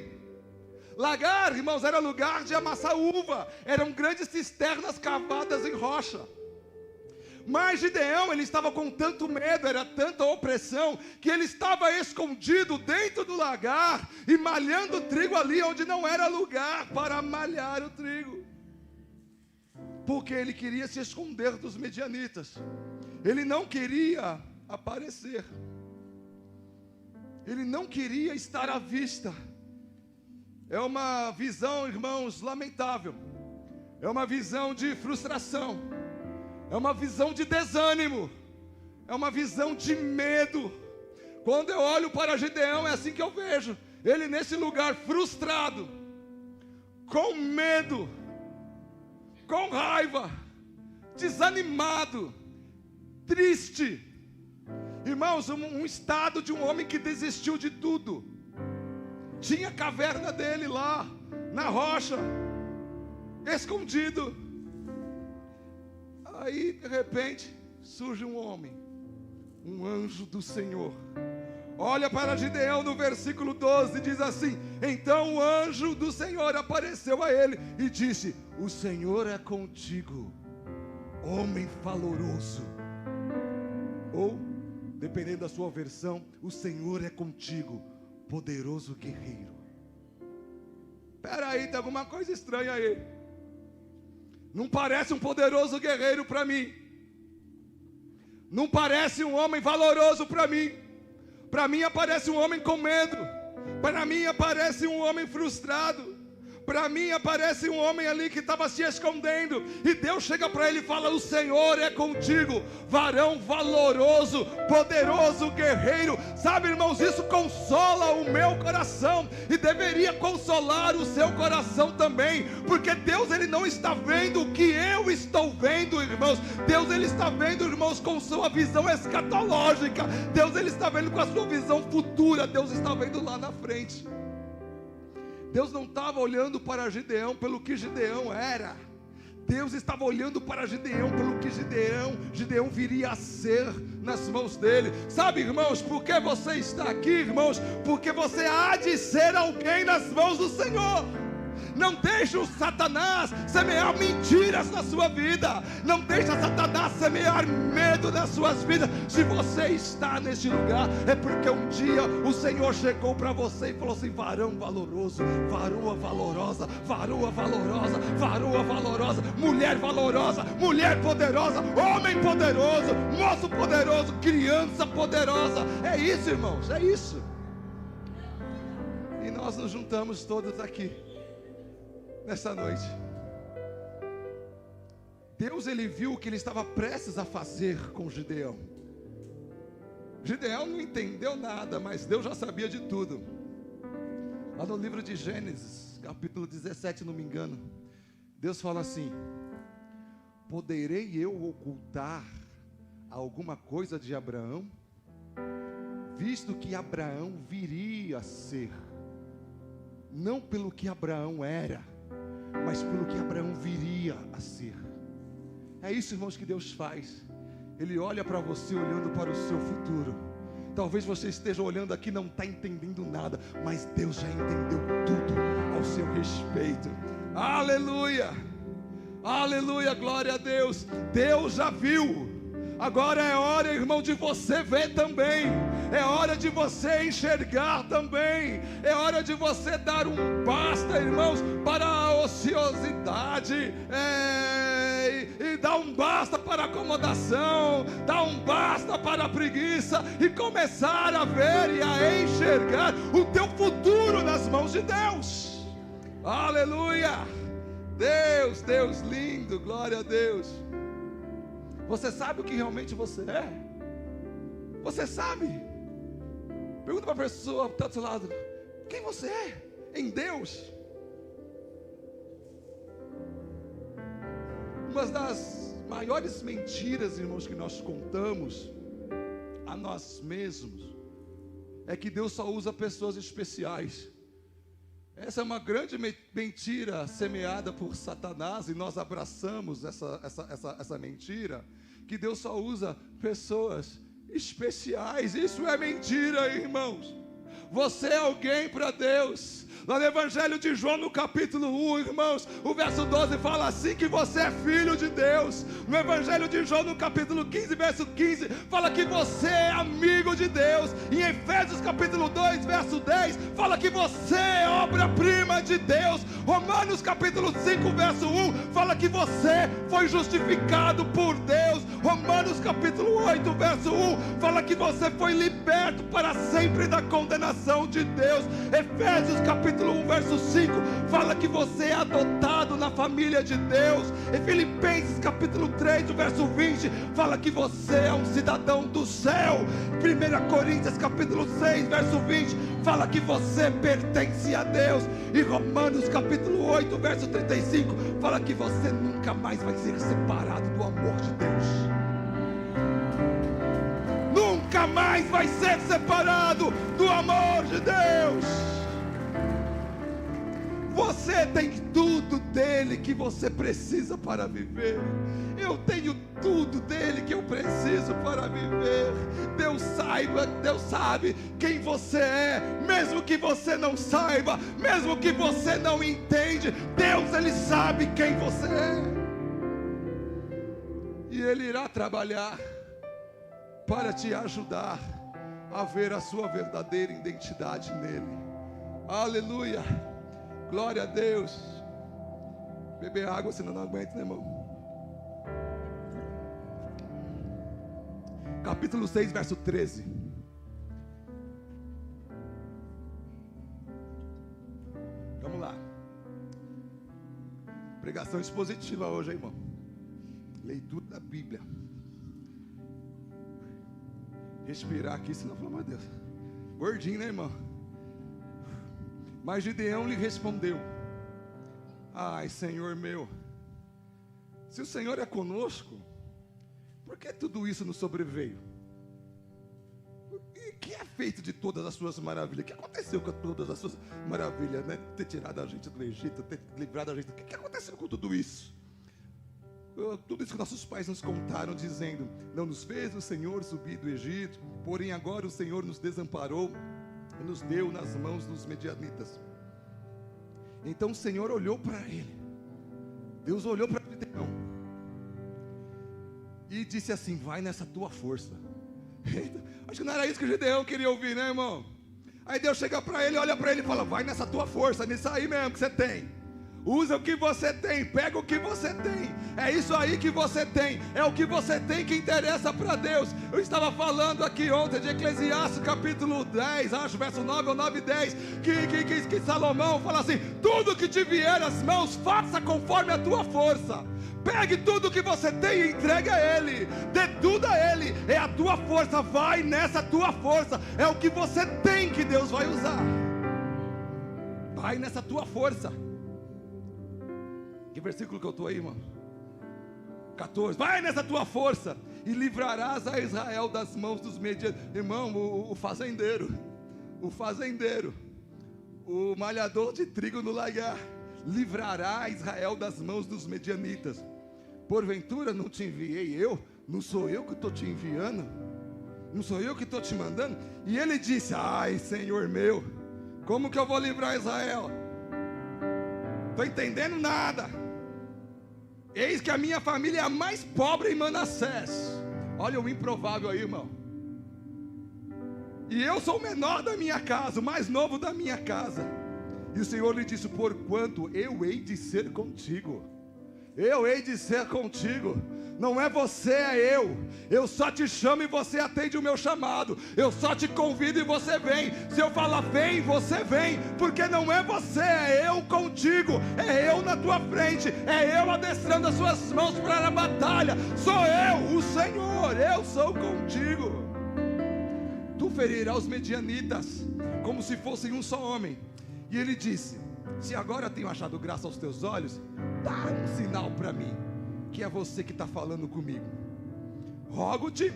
Lagar, irmãos, era lugar de amassar uva, eram grandes cisternas cavadas em rocha. Mas Gideão, ele estava com tanto medo, era tanta opressão, que ele estava escondido dentro do lagar e malhando o trigo ali onde não era lugar para malhar o trigo. Porque ele queria se esconder dos medianitas. Ele não queria aparecer. Ele não queria estar à vista. É uma visão, irmãos, lamentável. É uma visão de frustração. É uma visão de desânimo. É uma visão de medo. Quando eu olho para Gideão, é assim que eu vejo. Ele nesse lugar frustrado, com medo, com raiva, desanimado, triste. Irmãos, um estado de um homem que desistiu de tudo. Tinha a caverna dele lá, na rocha, escondido. Aí, de repente, surge um homem, um anjo do Senhor. Olha para Gideão no versículo 12, diz assim: então o anjo do Senhor apareceu a ele e disse: o Senhor é contigo, homem valoroso. Ou, dependendo da sua versão, o Senhor é contigo, poderoso guerreiro. Espera aí, tem alguma coisa estranha aí. Não parece um poderoso guerreiro para mim. Não parece um homem valoroso para mim. Para mim aparece um homem com medo. Para mim aparece um homem frustrado. Para mim aparece um homem ali que estava se escondendo. E Deus chega para ele e fala: o Senhor é contigo, varão valoroso, poderoso guerreiro. Sabe, irmãos, isso consola o meu coração. E deveria consolar o seu coração também. Porque Deus, Ele não está vendo o que eu estou vendo, irmãos. Deus, Ele está vendo, irmãos, com sua visão escatológica. Deus, Ele está vendo com a sua visão futura. Deus está vendo lá na frente. Deus não estava olhando para Gideão pelo que Gideão era. Deus estava olhando para Gideão pelo que Gideão viria a ser nas mãos dele. Sabe, irmãos, por que você está aqui, irmãos? Porque você há de ser alguém nas mãos do Senhor. Não deixe o Satanás semear mentiras na sua vida. Não deixe Satanás semear medo nas suas vidas. Se você está neste lugar, é porque um dia o Senhor chegou para você e falou assim: varão valoroso, varoa valorosa, varoa valorosa, varoa valorosa, mulher valorosa, mulher poderosa, homem poderoso, moço poderoso, criança poderosa. É isso, irmãos, é isso. E nós nos juntamos todos aqui nessa noite. Deus, Ele viu o que Ele estava prestes a fazer com Gideão. Gideão não entendeu nada, mas Deus já sabia de tudo. Lá no livro de Gênesis, capítulo 17, se não me engano, Deus fala assim: poderei eu ocultar alguma coisa de Abraão, visto que Abraão viria a ser, não pelo que Abraão era, mas pelo que Abraão viria a ser. É isso, irmãos, que Deus faz. Ele olha para você olhando para o seu futuro. Talvez você esteja olhando aqui e não está entendendo nada, mas Deus já entendeu tudo ao seu respeito. Aleluia, aleluia, glória a Deus. Deus já viu. Agora é hora, irmão, de você ver também. É hora de você enxergar também. É hora de você dar um basta, irmãos, para a ociosidade. E dar um basta para a acomodação. Dar um basta para a preguiça. E começar a ver e a enxergar o teu futuro nas mãos de Deus. Aleluia. Deus lindo, glória a Deus. Você sabe o que realmente você é? Você sabe? Pergunta para a pessoa que está do seu lado: quem você é em Deus? Uma das maiores mentiras, irmãos, que nós contamos a nós mesmos é que Deus só usa pessoas especiais. Essa é uma grande mentira semeada por Satanás, e nós abraçamos essa mentira, que Deus só usa pessoas especiais. Isso é mentira, irmãos. Você é alguém para Deus. Lá no Evangelho de João, no capítulo 1, irmãos, o verso 12 fala assim, que você é filho de Deus. No Evangelho de João, no capítulo 15, verso 15, fala que você é amigo de Deus. Em Efésios capítulo 2, verso 10, fala que você é obra-prima de Deus. Romanos capítulo 5, verso 1, fala que você foi justificado por Deus. Romanos capítulo 8, verso 1, fala que você foi liberto para sempre da condenação de Deus. Efésios capítulo 1, verso 5, fala que você é adotado na família de Deus. Em Filipenses capítulo 3, o verso 20, fala que você é um cidadão do céu. 1 Coríntios capítulo 6, verso 20, fala que você pertence a Deus. E Romanos capítulo 8, verso 35, fala que você nunca mais vai ser separado do amor de Deus. Nunca mais vai ser separado do amor de Deus. Você tem tudo dele que você precisa para viver. Eu tenho tudo dele que eu preciso para viver. Deus sabe quem você é, mesmo que você não saiba, mesmo que você não entende. Deus, ele sabe quem você é, e ele irá trabalhar para te ajudar a ver a sua verdadeira identidade nele. Aleluia, glória a Deus. Beber água, senão não aguenta, né, irmão? Capítulo 6, verso 13. Vamos lá. Pregação expositiva hoje, hein, irmão? Leitura da Bíblia. Respirar aqui, senão, pelo amor de Deus. Gordinho, né, irmão? Mas Gideão lhe respondeu: ai, Senhor meu, se o Senhor é conosco, por que tudo isso nos sobreveio? E que é feito de todas as suas maravilhas? O que aconteceu com todas as suas maravilhas, né? Ter tirado a gente do Egito, ter livrado a gente. O que aconteceu com tudo isso? Tudo isso que nossos pais nos contaram, dizendo: não nos fez o Senhor subir do Egito, porém agora o Senhor nos desamparou e nos deu nas mãos dos medianitas. Então o Senhor olhou para ele, Deus olhou para Gideão e disse assim: vai nessa tua força. Eita, acho que não era isso que o Gideão queria ouvir, né, irmão? Aí Deus chega para ele, olha para ele e fala: vai nessa tua força, nisso aí mesmo que você tem. Usa o que você tem, pega o que você tem. É isso aí que você tem, é o que você tem que interessa para Deus. Eu estava falando aqui ontem de Eclesiastes capítulo 10, acho, verso 9 ou 9 e 10, que Salomão fala assim: tudo que te vier às mãos, faça conforme a tua força. Pegue tudo que você tem e entregue a Ele. Dê tudo a Ele. É a tua força, vai nessa tua força. É o que você tem que Deus vai usar. Vai nessa tua força. Que versículo que eu estou aí, irmão? 14. Vai nessa tua força e livrarás a Israel das mãos dos medianitas. Irmão, o fazendeiro, o malhador de trigo no lagar, livrará Israel das mãos dos medianitas. Porventura não te enviei eu? Não sou eu que estou te enviando? Não sou eu que estou te mandando? E ele disse: ai, Senhor meu, como que eu vou livrar Israel? Estou entendendo nada. Eis que a minha família é a mais pobre em Manassés. Olha o improvável aí, irmão. E eu sou o menor da minha casa, o mais novo da minha casa. E o Senhor lhe disse: porquanto eu hei de ser contigo. eu hei de ser contigo. Não é você, é eu só te chamo e você atende o meu chamado, eu só te convido e você vem. Se eu falar vem, você vem, porque não é você, é eu contigo, é eu na tua frente, é eu adestrando as suas mãos para a batalha, sou eu, o Senhor, eu sou contigo. Tu ferirás os medianitas, como se fossem um só homem. E ele disse, se agora tenho achado graça aos teus olhos, dá um sinal para mim, que é você que está falando comigo. Rogo-te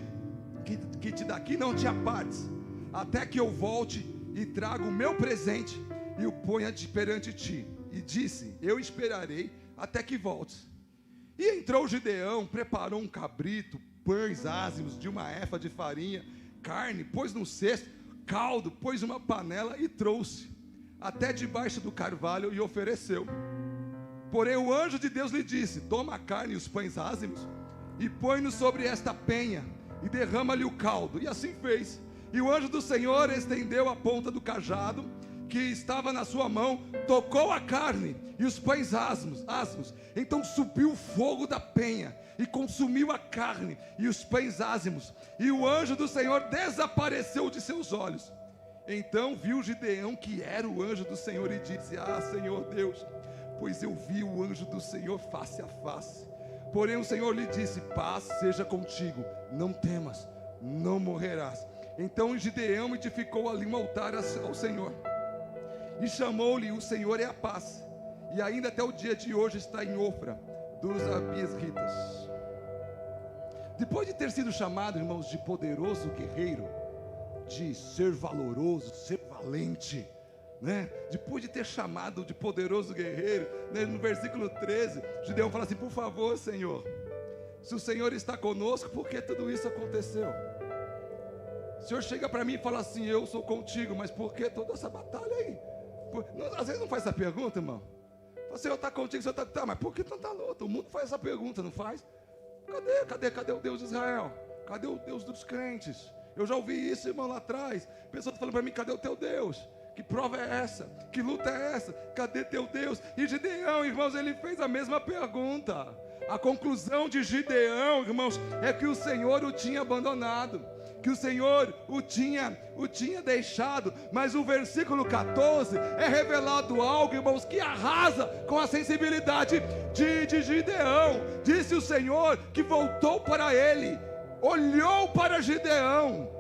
que daqui não te apartes, até que eu volte e traga o meu presente e o ponha perante ti. E disse, eu esperarei até que voltes. E entrou Gideão, preparou um cabrito, pães ázimos de uma efa de farinha, carne, pôs num cesto, caldo, pôs uma panela e trouxe até debaixo do carvalho e ofereceu. Porém o anjo de Deus lhe disse, toma a carne e os pães ázimos e põe-nos sobre esta penha e derrama-lhe o caldo. E assim fez. E o anjo do Senhor estendeu a ponta do cajado que estava na sua mão, tocou a carne e os pães ázimos. Então subiu o fogo da penha e consumiu a carne e os pães ázimos, e o anjo do Senhor desapareceu de seus olhos. Então viu Gideão que era o anjo do Senhor e disse, Senhor Deus, pois eu vi o anjo do Senhor face a face. Porém o Senhor lhe disse, paz seja contigo, não temas, não morrerás. Então Gideão edificou ali um altar ao Senhor, e chamou-lhe o Senhor é a paz. E ainda até o dia de hoje está em Ofra dos Abiesritas. Depois de ter sido chamado, irmãos, de poderoso guerreiro, de ser valoroso, ser valente, né? Depois de ter chamado de poderoso guerreiro, né? No versículo 13, Gideão fala assim, por favor, Senhor, se o Senhor está conosco, por que tudo isso aconteceu? O Senhor chega para mim e fala assim, eu sou contigo, mas por que toda essa batalha aí? Às vezes não faz essa pergunta, irmão. O Senhor está contigo, o Senhor está, mas por que tanta luta? O mundo faz essa pergunta, não faz? Cadê o Deus de Israel? Cadê o Deus dos crentes? Eu já ouvi isso, irmão, lá atrás. Pessoas falando para mim, cadê o teu Deus? Que prova é essa? Que luta é essa? Cadê teu Deus? E Gideão, irmãos, ele fez a mesma pergunta. A conclusão de Gideão, irmãos, é que o Senhor o tinha abandonado, que o Senhor o tinha deixado. Mas o versículo 14 é revelado algo, irmãos, que arrasa com a sensibilidade de Gideão. Disse o Senhor que voltou para ele, olhou para Gideão.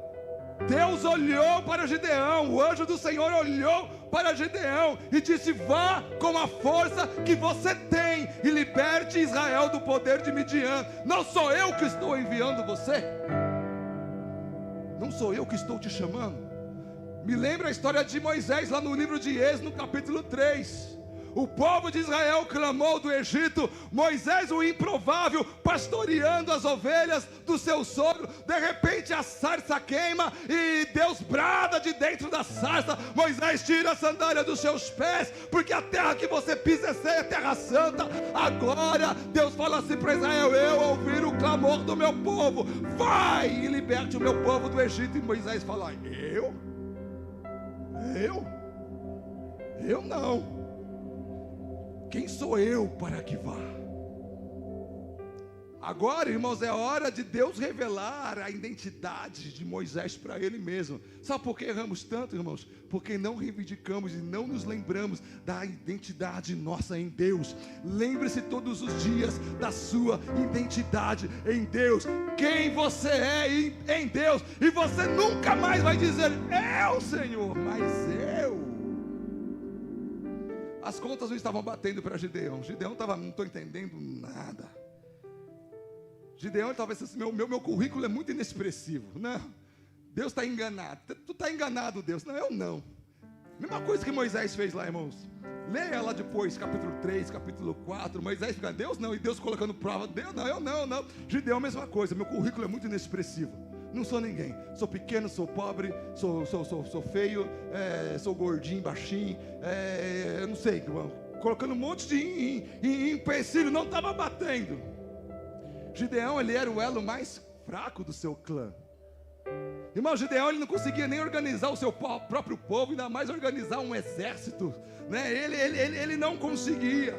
Deus olhou para Gideão, o anjo do Senhor olhou para Gideão e disse, vá com a força que você tem e liberte Israel do poder de Midian. Não sou eu que estou enviando você? Não sou eu que estou te chamando? Me lembra a história de Moisés lá no livro de Êxodo, no capítulo 3. O povo de Israel clamou do Egito, Moisés o improvável, pastoreando as ovelhas do seu sogro. De repente a sarça queima e Deus brada de dentro da sarça, Moisés tira a sandália dos seus pés, porque a terra que você pisa é terra santa. Agora Deus fala assim para Israel, eu ouvi o clamor do meu povo, vai e liberte o meu povo do Egito. E Moisés fala, eu não. Quem sou eu para que vá? Agora, irmãos, é hora de Deus revelar a identidade de Moisés para ele mesmo. Sabe por que erramos tanto, irmãos? Porque não reivindicamos e não nos lembramos da identidade nossa em Deus. Lembre-se todos os dias da sua identidade em Deus. Quem você é em Deus. E você nunca mais vai dizer, eu, Senhor, mas eu. As contas não estavam batendo para Gideão. Gideão estava, não estou entendendo nada. Gideão estava assim, meu currículo é muito inexpressivo. Não, Deus está enganado. Tu está enganado, Deus. Não, eu não. Mesma coisa que Moisés fez lá, irmãos. Leia lá depois, capítulo 3, capítulo 4. Moisés fica, Deus não. E Deus colocando prova. Deus não, eu não. Gideão, mesma coisa. Meu currículo é muito inexpressivo. Não sou ninguém, sou pequeno, sou pobre, sou feio, sou gordinho, baixinho, eu não sei, colocando um monte de empecilho, não estava batendo. Gideão, ele era o elo mais fraco do seu clã. Irmão, Gideão, ele não conseguia nem organizar o seu próprio povo, ainda mais organizar um exército, né? Ele não conseguia.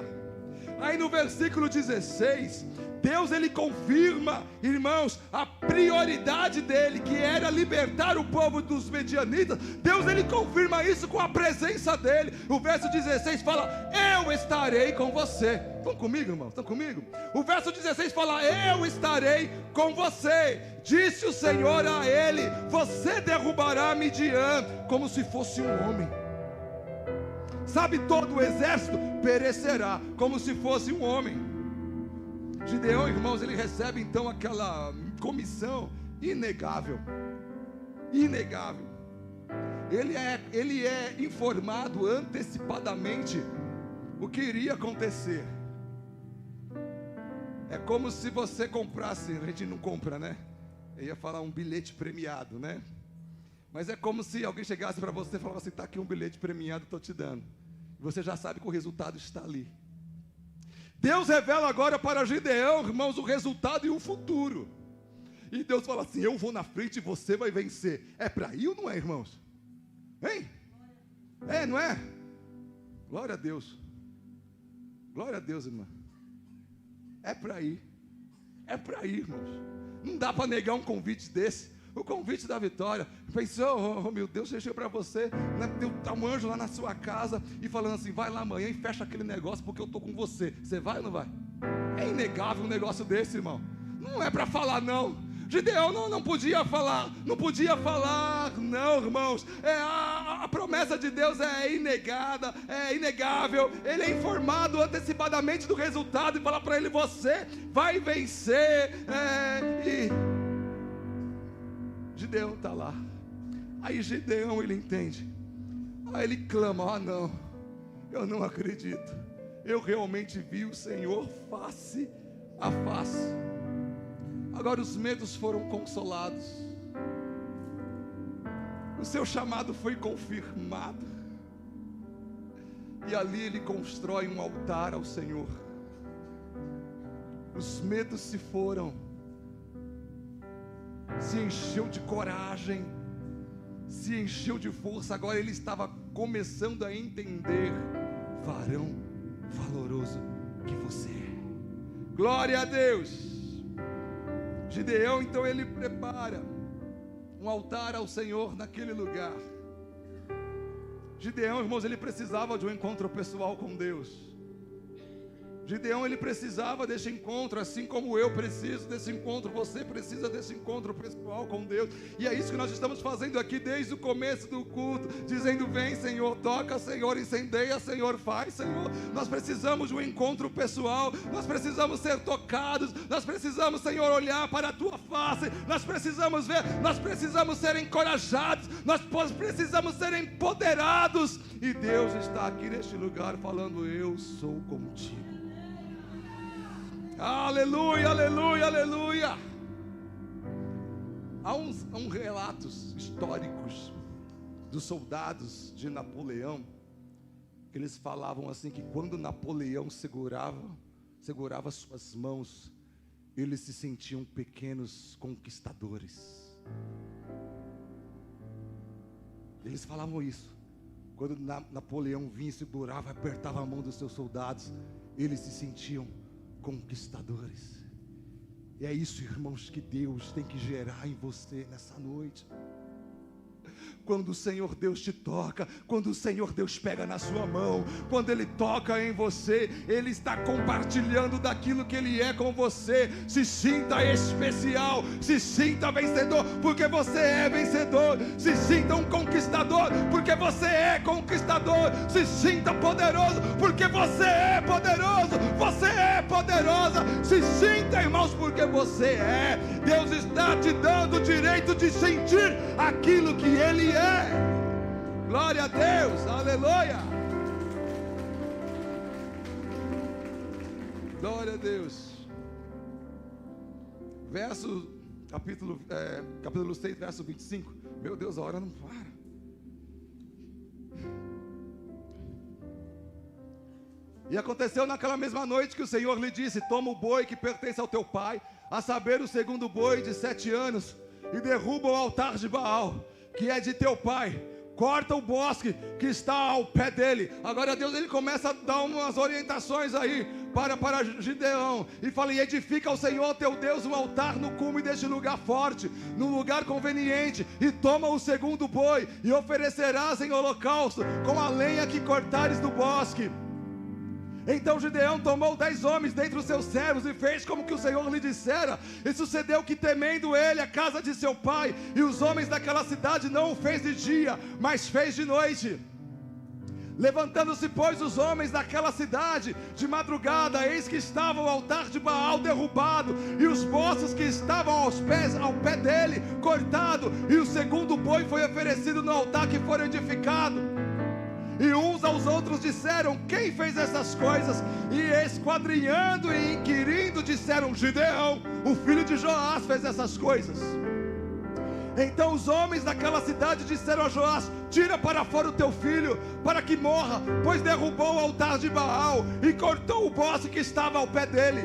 Aí no versículo 16, Deus ele confirma, irmãos, a prioridade dele, que era libertar o povo dos medianitas. Deus ele confirma isso com a presença dele. O verso 16 fala: eu estarei com você. Estão comigo, irmãos? Estão comigo? O verso 16 fala: eu estarei com você. Disse o Senhor a ele: você derrubará Midian como se fosse um homem. Sabe, todo o exército perecerá como se fosse um homem. Gideão, irmãos, ele recebe então aquela comissão inegável. Inegável. Ele é informado antecipadamente o que iria acontecer. É como se você comprasse, a gente não compra, né? Eu ia falar um bilhete premiado, né? Mas é como se alguém chegasse para você e falasse assim: está aqui um bilhete premiado, estou te dando. E você já sabe que o resultado está ali. Deus revela agora para Gideão, irmãos, o resultado e o futuro. E Deus fala assim: eu vou na frente e você vai vencer. É para ir ou não é, irmãos? Hein? É, não é? Glória a Deus. Glória a Deus, irmã. É para ir. É para ir, irmãos. Não dá para negar um convite desse. O convite da vitória. Pensou, oh meu Deus, chegou para você, né, tem um anjo lá na sua casa e falando assim: vai lá amanhã e fecha aquele negócio porque eu estou com você. Você vai ou não vai? É inegável um negócio desse, irmão. Não é para falar não. Gideão não podia falar. Não podia falar não, irmãos. A promessa de Deus é inegada, é inegável. Ele é informado antecipadamente do resultado e fala para ele: você vai vencer. E Gideão está lá. Aí Gideão ele entende. Aí ele clama: ah não, eu não acredito. Eu realmente vi o Senhor face a face. Agora os medos foram consolados. O seu chamado foi confirmado. E ali ele constrói um altar ao Senhor. Os medos se foram. Se encheu de coragem, se encheu de força. Agora ele estava começando a entender: varão valoroso que você é. Glória a Deus. Gideão então ele prepara um altar ao Senhor naquele lugar. Gideão, irmãos, ele precisava de um encontro pessoal com Deus. Gideão ele precisava desse encontro, assim como eu preciso desse encontro, você precisa desse encontro pessoal com Deus. E é isso que nós estamos fazendo aqui desde o começo do culto, dizendo: vem Senhor, toca Senhor, incendeia Senhor, faz Senhor. Nós precisamos de um encontro pessoal, nós precisamos ser tocados, nós precisamos, Senhor, olhar para a tua face, nós precisamos ver, nós precisamos ser encorajados, nós precisamos ser empoderados. E Deus está aqui neste lugar falando: eu sou contigo. Aleluia, aleluia, aleluia. Há uns relatos históricos dos soldados de Napoleão, que eles falavam assim, que quando Napoleão segurava suas mãos, eles se sentiam pequenos conquistadores. Eles falavam isso. Quando Napoleão vinha, segurava, apertava a mão dos seus soldados, eles se sentiam conquistadores. E é isso, irmãos, que Deus tem que gerar em você nessa noite. Quando o Senhor Deus te toca, quando o Senhor Deus pega na sua mão, quando Ele toca em você, Ele está compartilhando daquilo que Ele é com você. Se sinta especial, se sinta vencedor, porque você é vencedor. Se sinta um conquistador, porque você é conquistador. Se sinta poderoso, porque você é poderoso. Você é poderosa. Se sinta, irmãos, porque você é. Deus está te dando o direito de sentir aquilo que Ele é. Glória a Deus, aleluia. Glória a Deus. Capítulo 6, verso 25. Meu Deus, a hora não para. E aconteceu naquela mesma noite que o Senhor lhe disse: toma o boi que pertence ao teu pai, a saber, o segundo boi de 7 anos, e derruba o altar de Baal, que é de teu pai. corta o bosque que está ao pé dele. Agora Deus, ele começa a dar umas orientações aí para Gideão, e fala: e edifica ao Senhor teu Deus um altar no cume deste lugar forte, num lugar conveniente, e toma o segundo boi, e oferecerás em holocausto com a lenha que cortares do bosque. Então Gideão tomou 10 homens dentre os seus servos e fez como que o Senhor lhe dissera. E sucedeu que, temendo ele a casa de seu pai e os homens daquela cidade, não o fez de dia, mas fez de noite. Levantando-se, pois, os homens daquela cidade de madrugada, eis que estava o altar de Baal derrubado, e os poços que estavam ao pé dele cortado, e o segundo boi foi oferecido no altar que fora edificado. E uns aos outros disseram: quem fez essas coisas? E esquadrinhando e inquirindo, disseram: Gideão, o filho de Joás, fez essas coisas. Então os homens daquela cidade disseram a Joás: tira para fora o teu filho, para que morra, pois derrubou o altar de Baal e cortou o bosque que estava ao pé dele.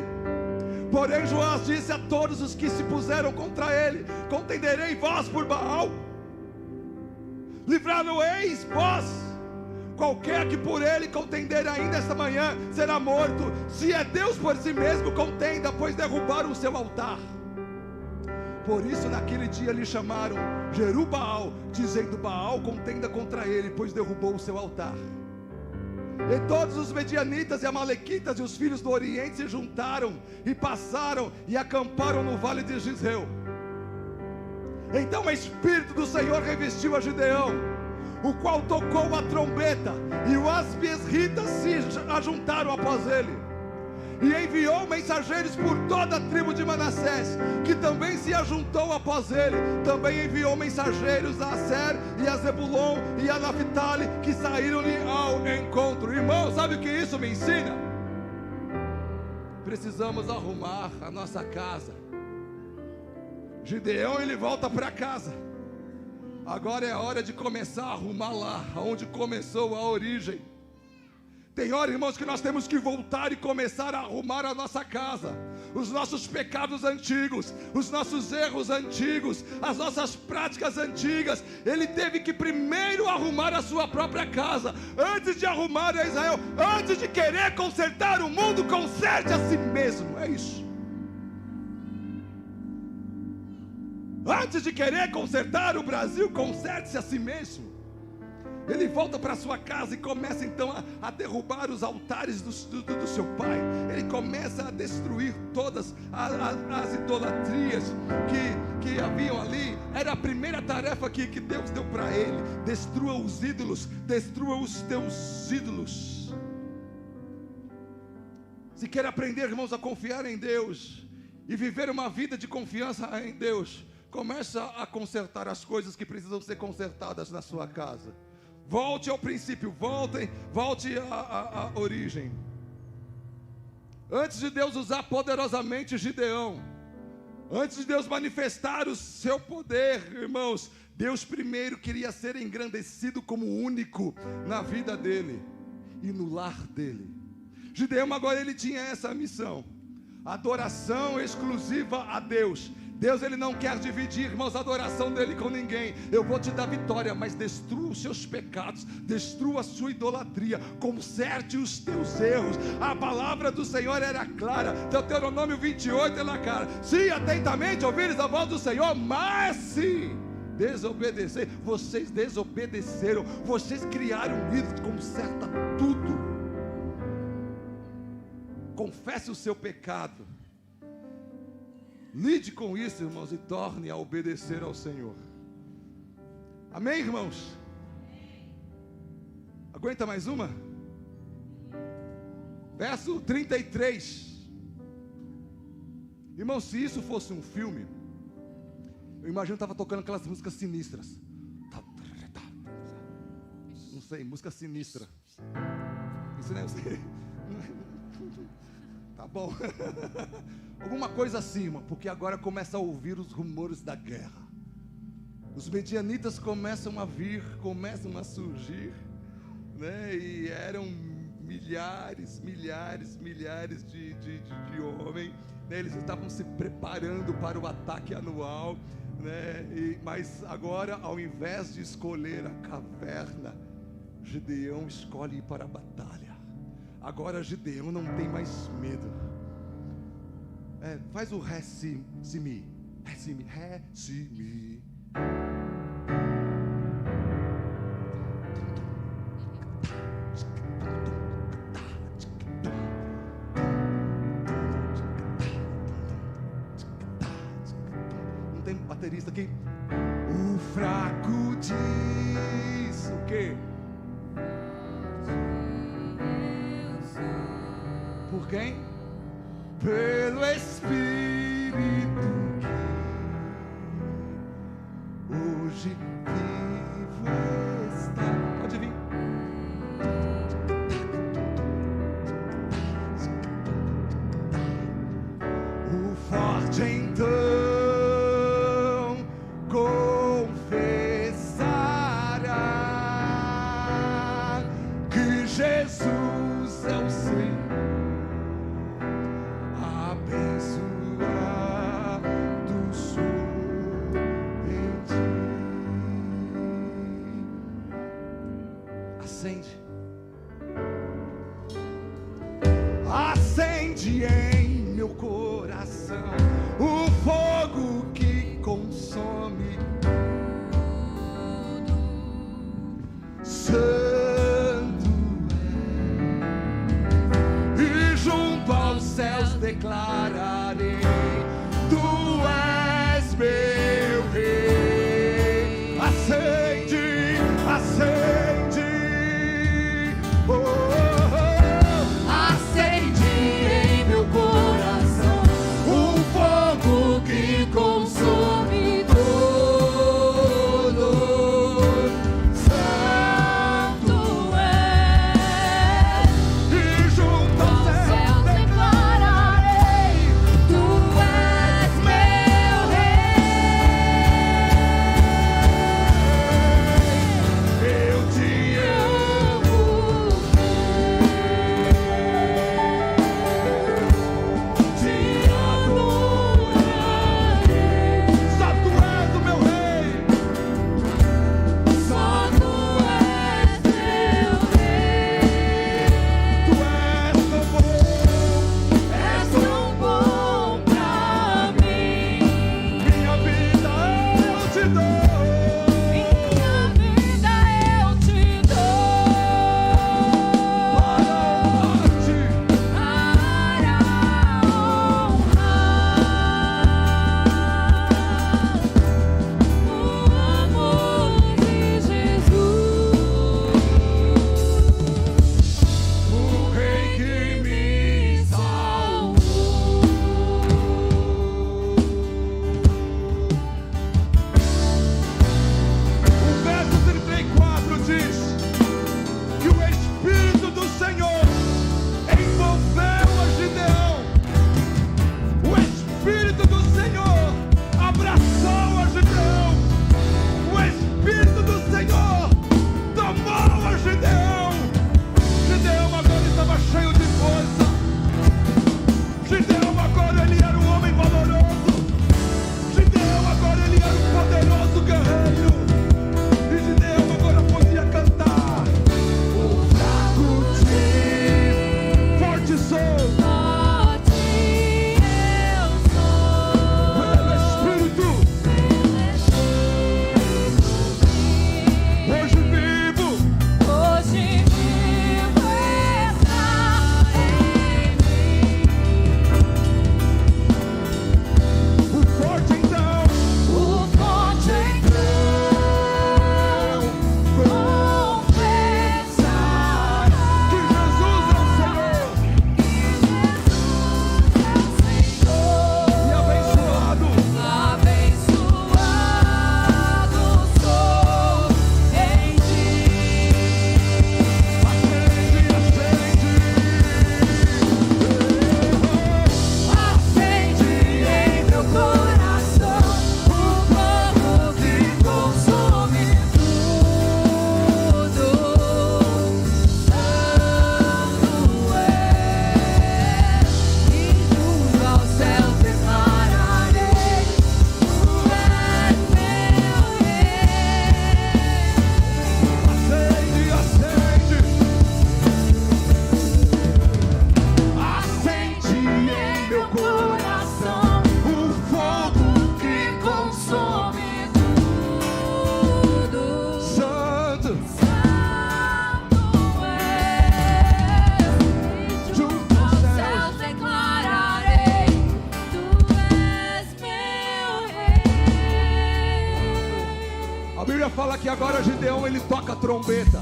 Porém Joás disse a todos os que se puseram contra ele: contenderei vós por Baal? Livrar-no-eis vós? Qualquer que por ele contender ainda esta manhã será morto. Se é Deus por si mesmo, contenda, pois derrubaram o seu altar. Por isso naquele dia lhe chamaram Jerubaal, dizendo: Baal contenda contra ele, pois derrubou o seu altar. E todos os medianitas e amalequitas e os filhos do Oriente se juntaram e passaram e acamparam no vale de Gisreu. Então o Espírito do Senhor revestiu a Gideão, o qual tocou a trombeta, e os asbiesritas se ajuntaram após ele. E enviou mensageiros por toda a tribo de Manassés, que também se ajuntou após ele. Também enviou mensageiros a Aser e a Zebulon e a Naphtali, que saíram-lhe ao encontro. Irmão, sabe o que isso me ensina? Precisamos arrumar a nossa casa. Gideão, ele volta para casa. Agora é hora de começar a arrumar lá, onde começou a origem. Tem hora, irmãos, que nós temos que voltar e começar a arrumar a nossa casa. Os nossos pecados antigos, os nossos erros antigos, as nossas práticas antigas. Ele teve que primeiro arrumar a sua própria casa, antes de arrumar a Israel. Antes de querer consertar o mundo, conserte a si mesmo. É isso. Antes de querer consertar o Brasil, conserte-se a si mesmo. Ele volta para sua casa e começa então a derrubar os altares do seu pai. Ele começa a destruir todas as idolatrias que haviam ali. Era a primeira tarefa que Deus deu para ele: destrua os ídolos, destrua os teus ídolos. Se quer aprender, irmãos, a confiar em Deus e viver uma vida de confiança em Deus, começa a consertar as coisas que precisam ser consertadas na sua casa. Volte ao princípio, volte à origem. Antes de Deus usar poderosamente Gideão, antes de Deus manifestar o seu poder, irmãos, Deus primeiro queria ser engrandecido como único na vida dele e no lar dele. Gideão agora ele tinha essa missão: adoração exclusiva a Deus. Deus, ele não quer dividir, irmãos, a adoração dele com ninguém. Eu vou te dar vitória, mas destrua os seus pecados, destrua a sua idolatria, conserte os teus erros. A palavra do Senhor era clara. Deuteronômio 28 era clara: se atentamente ouvires a voz do Senhor, mas se desobedecer. Vocês desobedeceram, vocês criaram um ídolo, conserta tudo. Confesse o seu pecado, lide com isso, irmãos, e torne a obedecer ao Senhor. Amém, irmãos? Aguenta mais uma? Verso 33. Irmãos, se isso fosse um filme, eu imagino que estava tocando aquelas músicas sinistras. Não sei, música sinistra. Isso não é... Tá bom. Alguma coisa assim, irmão, porque agora começa a ouvir os rumores da guerra. Os medianitas começam a vir, começam a surgir, né? E eram milhares de homens, né? Eles estavam se preparando para o ataque anual, né? Mas agora, ao invés de escolher a caverna, Gideão escolhe ir para a batalha. Agora Gideão não tem mais medo. Faz o ré, si, mi. Ré, si, mi. Ré, si, mi. Não tem baterista aqui? O fraco diz o quê? Por quem? Pelo Espírito que hoje vivo está. Pode vir. O forte então confessará que Jesus é o Senhor. Acende em meu coração o fogo que consome tudo. Santo é, e junto aos céus declararei: Tu és meu Rei. Acende, acende, consome tudo. Santo é, e junto aos céus declararei: agora Gideão ele toca a trombeta.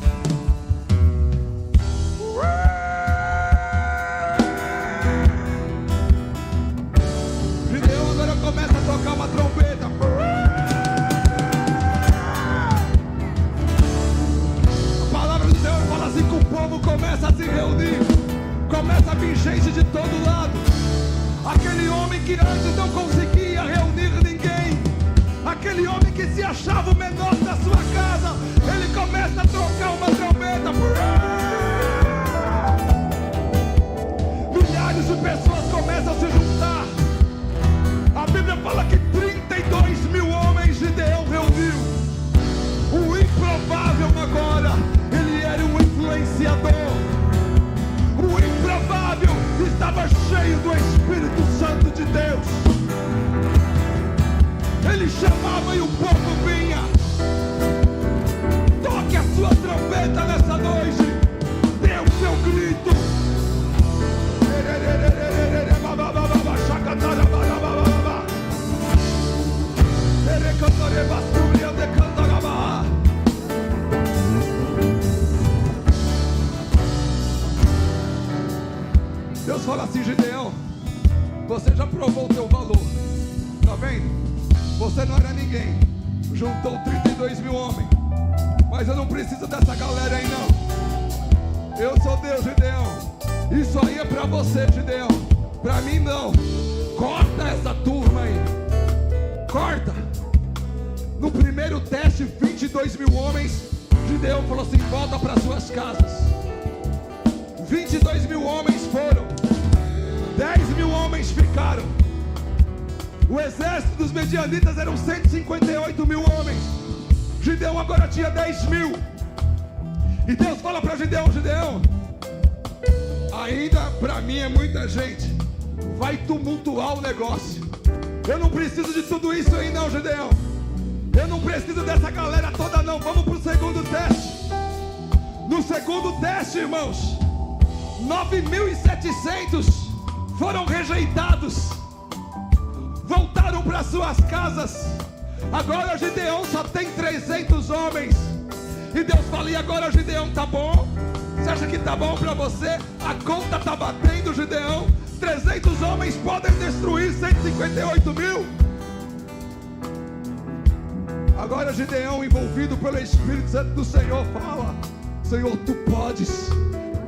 Gideão agora começa a tocar uma trombeta. A palavra do Senhor fala assim que o povo começa a se reunir, começa a vir gente de todo lado. Aquele homem que antes não conseguia reunir ninguém, aquele homem que se achava o menor da sua casa, ele começa a tocar uma trombeta. Milhares de pessoas começam a se juntar. A Bíblia fala que 32 mil homens Gideão reuniu. O improvável agora, ele era um influenciador. O improvável estava cheio do Espírito Santo de Deus. Ele chamava e o povo vinha. Toque a sua trombeta nessa noite. Dê o seu grito. Deus fala assim: Gideão, você já provou o teu valor. Tá vendo? Você não era ninguém, juntou 32 mil homens, mas eu não preciso dessa galera aí não. Eu sou Deus, Gideão. Isso aí é pra você, Gideão, pra mim não. Corta essa turma aí, corta. No primeiro teste, 22 mil homens, Gideão falou assim: volta para suas casas. 22 mil homens foram, 10 mil homens ficaram. O exército dos medianitas eram 158 mil homens. Gideão agora tinha 10 mil. E Deus fala para Gideão: Gideão, ainda para mim é muita gente, vai tumultuar o negócio. Eu não preciso de tudo isso aí não, Gideão. Eu não preciso dessa galera toda não. Vamos para o segundo teste. No segundo teste, irmãos, 9.700 foram rejeitados, voltaram para suas casas. Agora Gideão só tem 300 homens. E Deus fala: e agora, Gideão, tá bom? Você acha que tá bom para você? A conta tá batendo, Gideão. 300 homens podem destruir 158 mil. Agora Gideão, envolvido pelo Espírito Santo do Senhor, fala: Senhor, tu podes,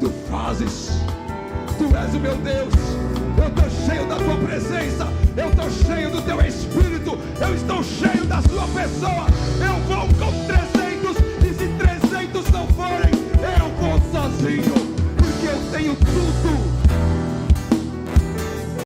tu fazes, tu és o meu Deus. Eu estou cheio da tua presença, eu estou cheio do teu Espírito, eu estou cheio da sua pessoa. Eu vou com 300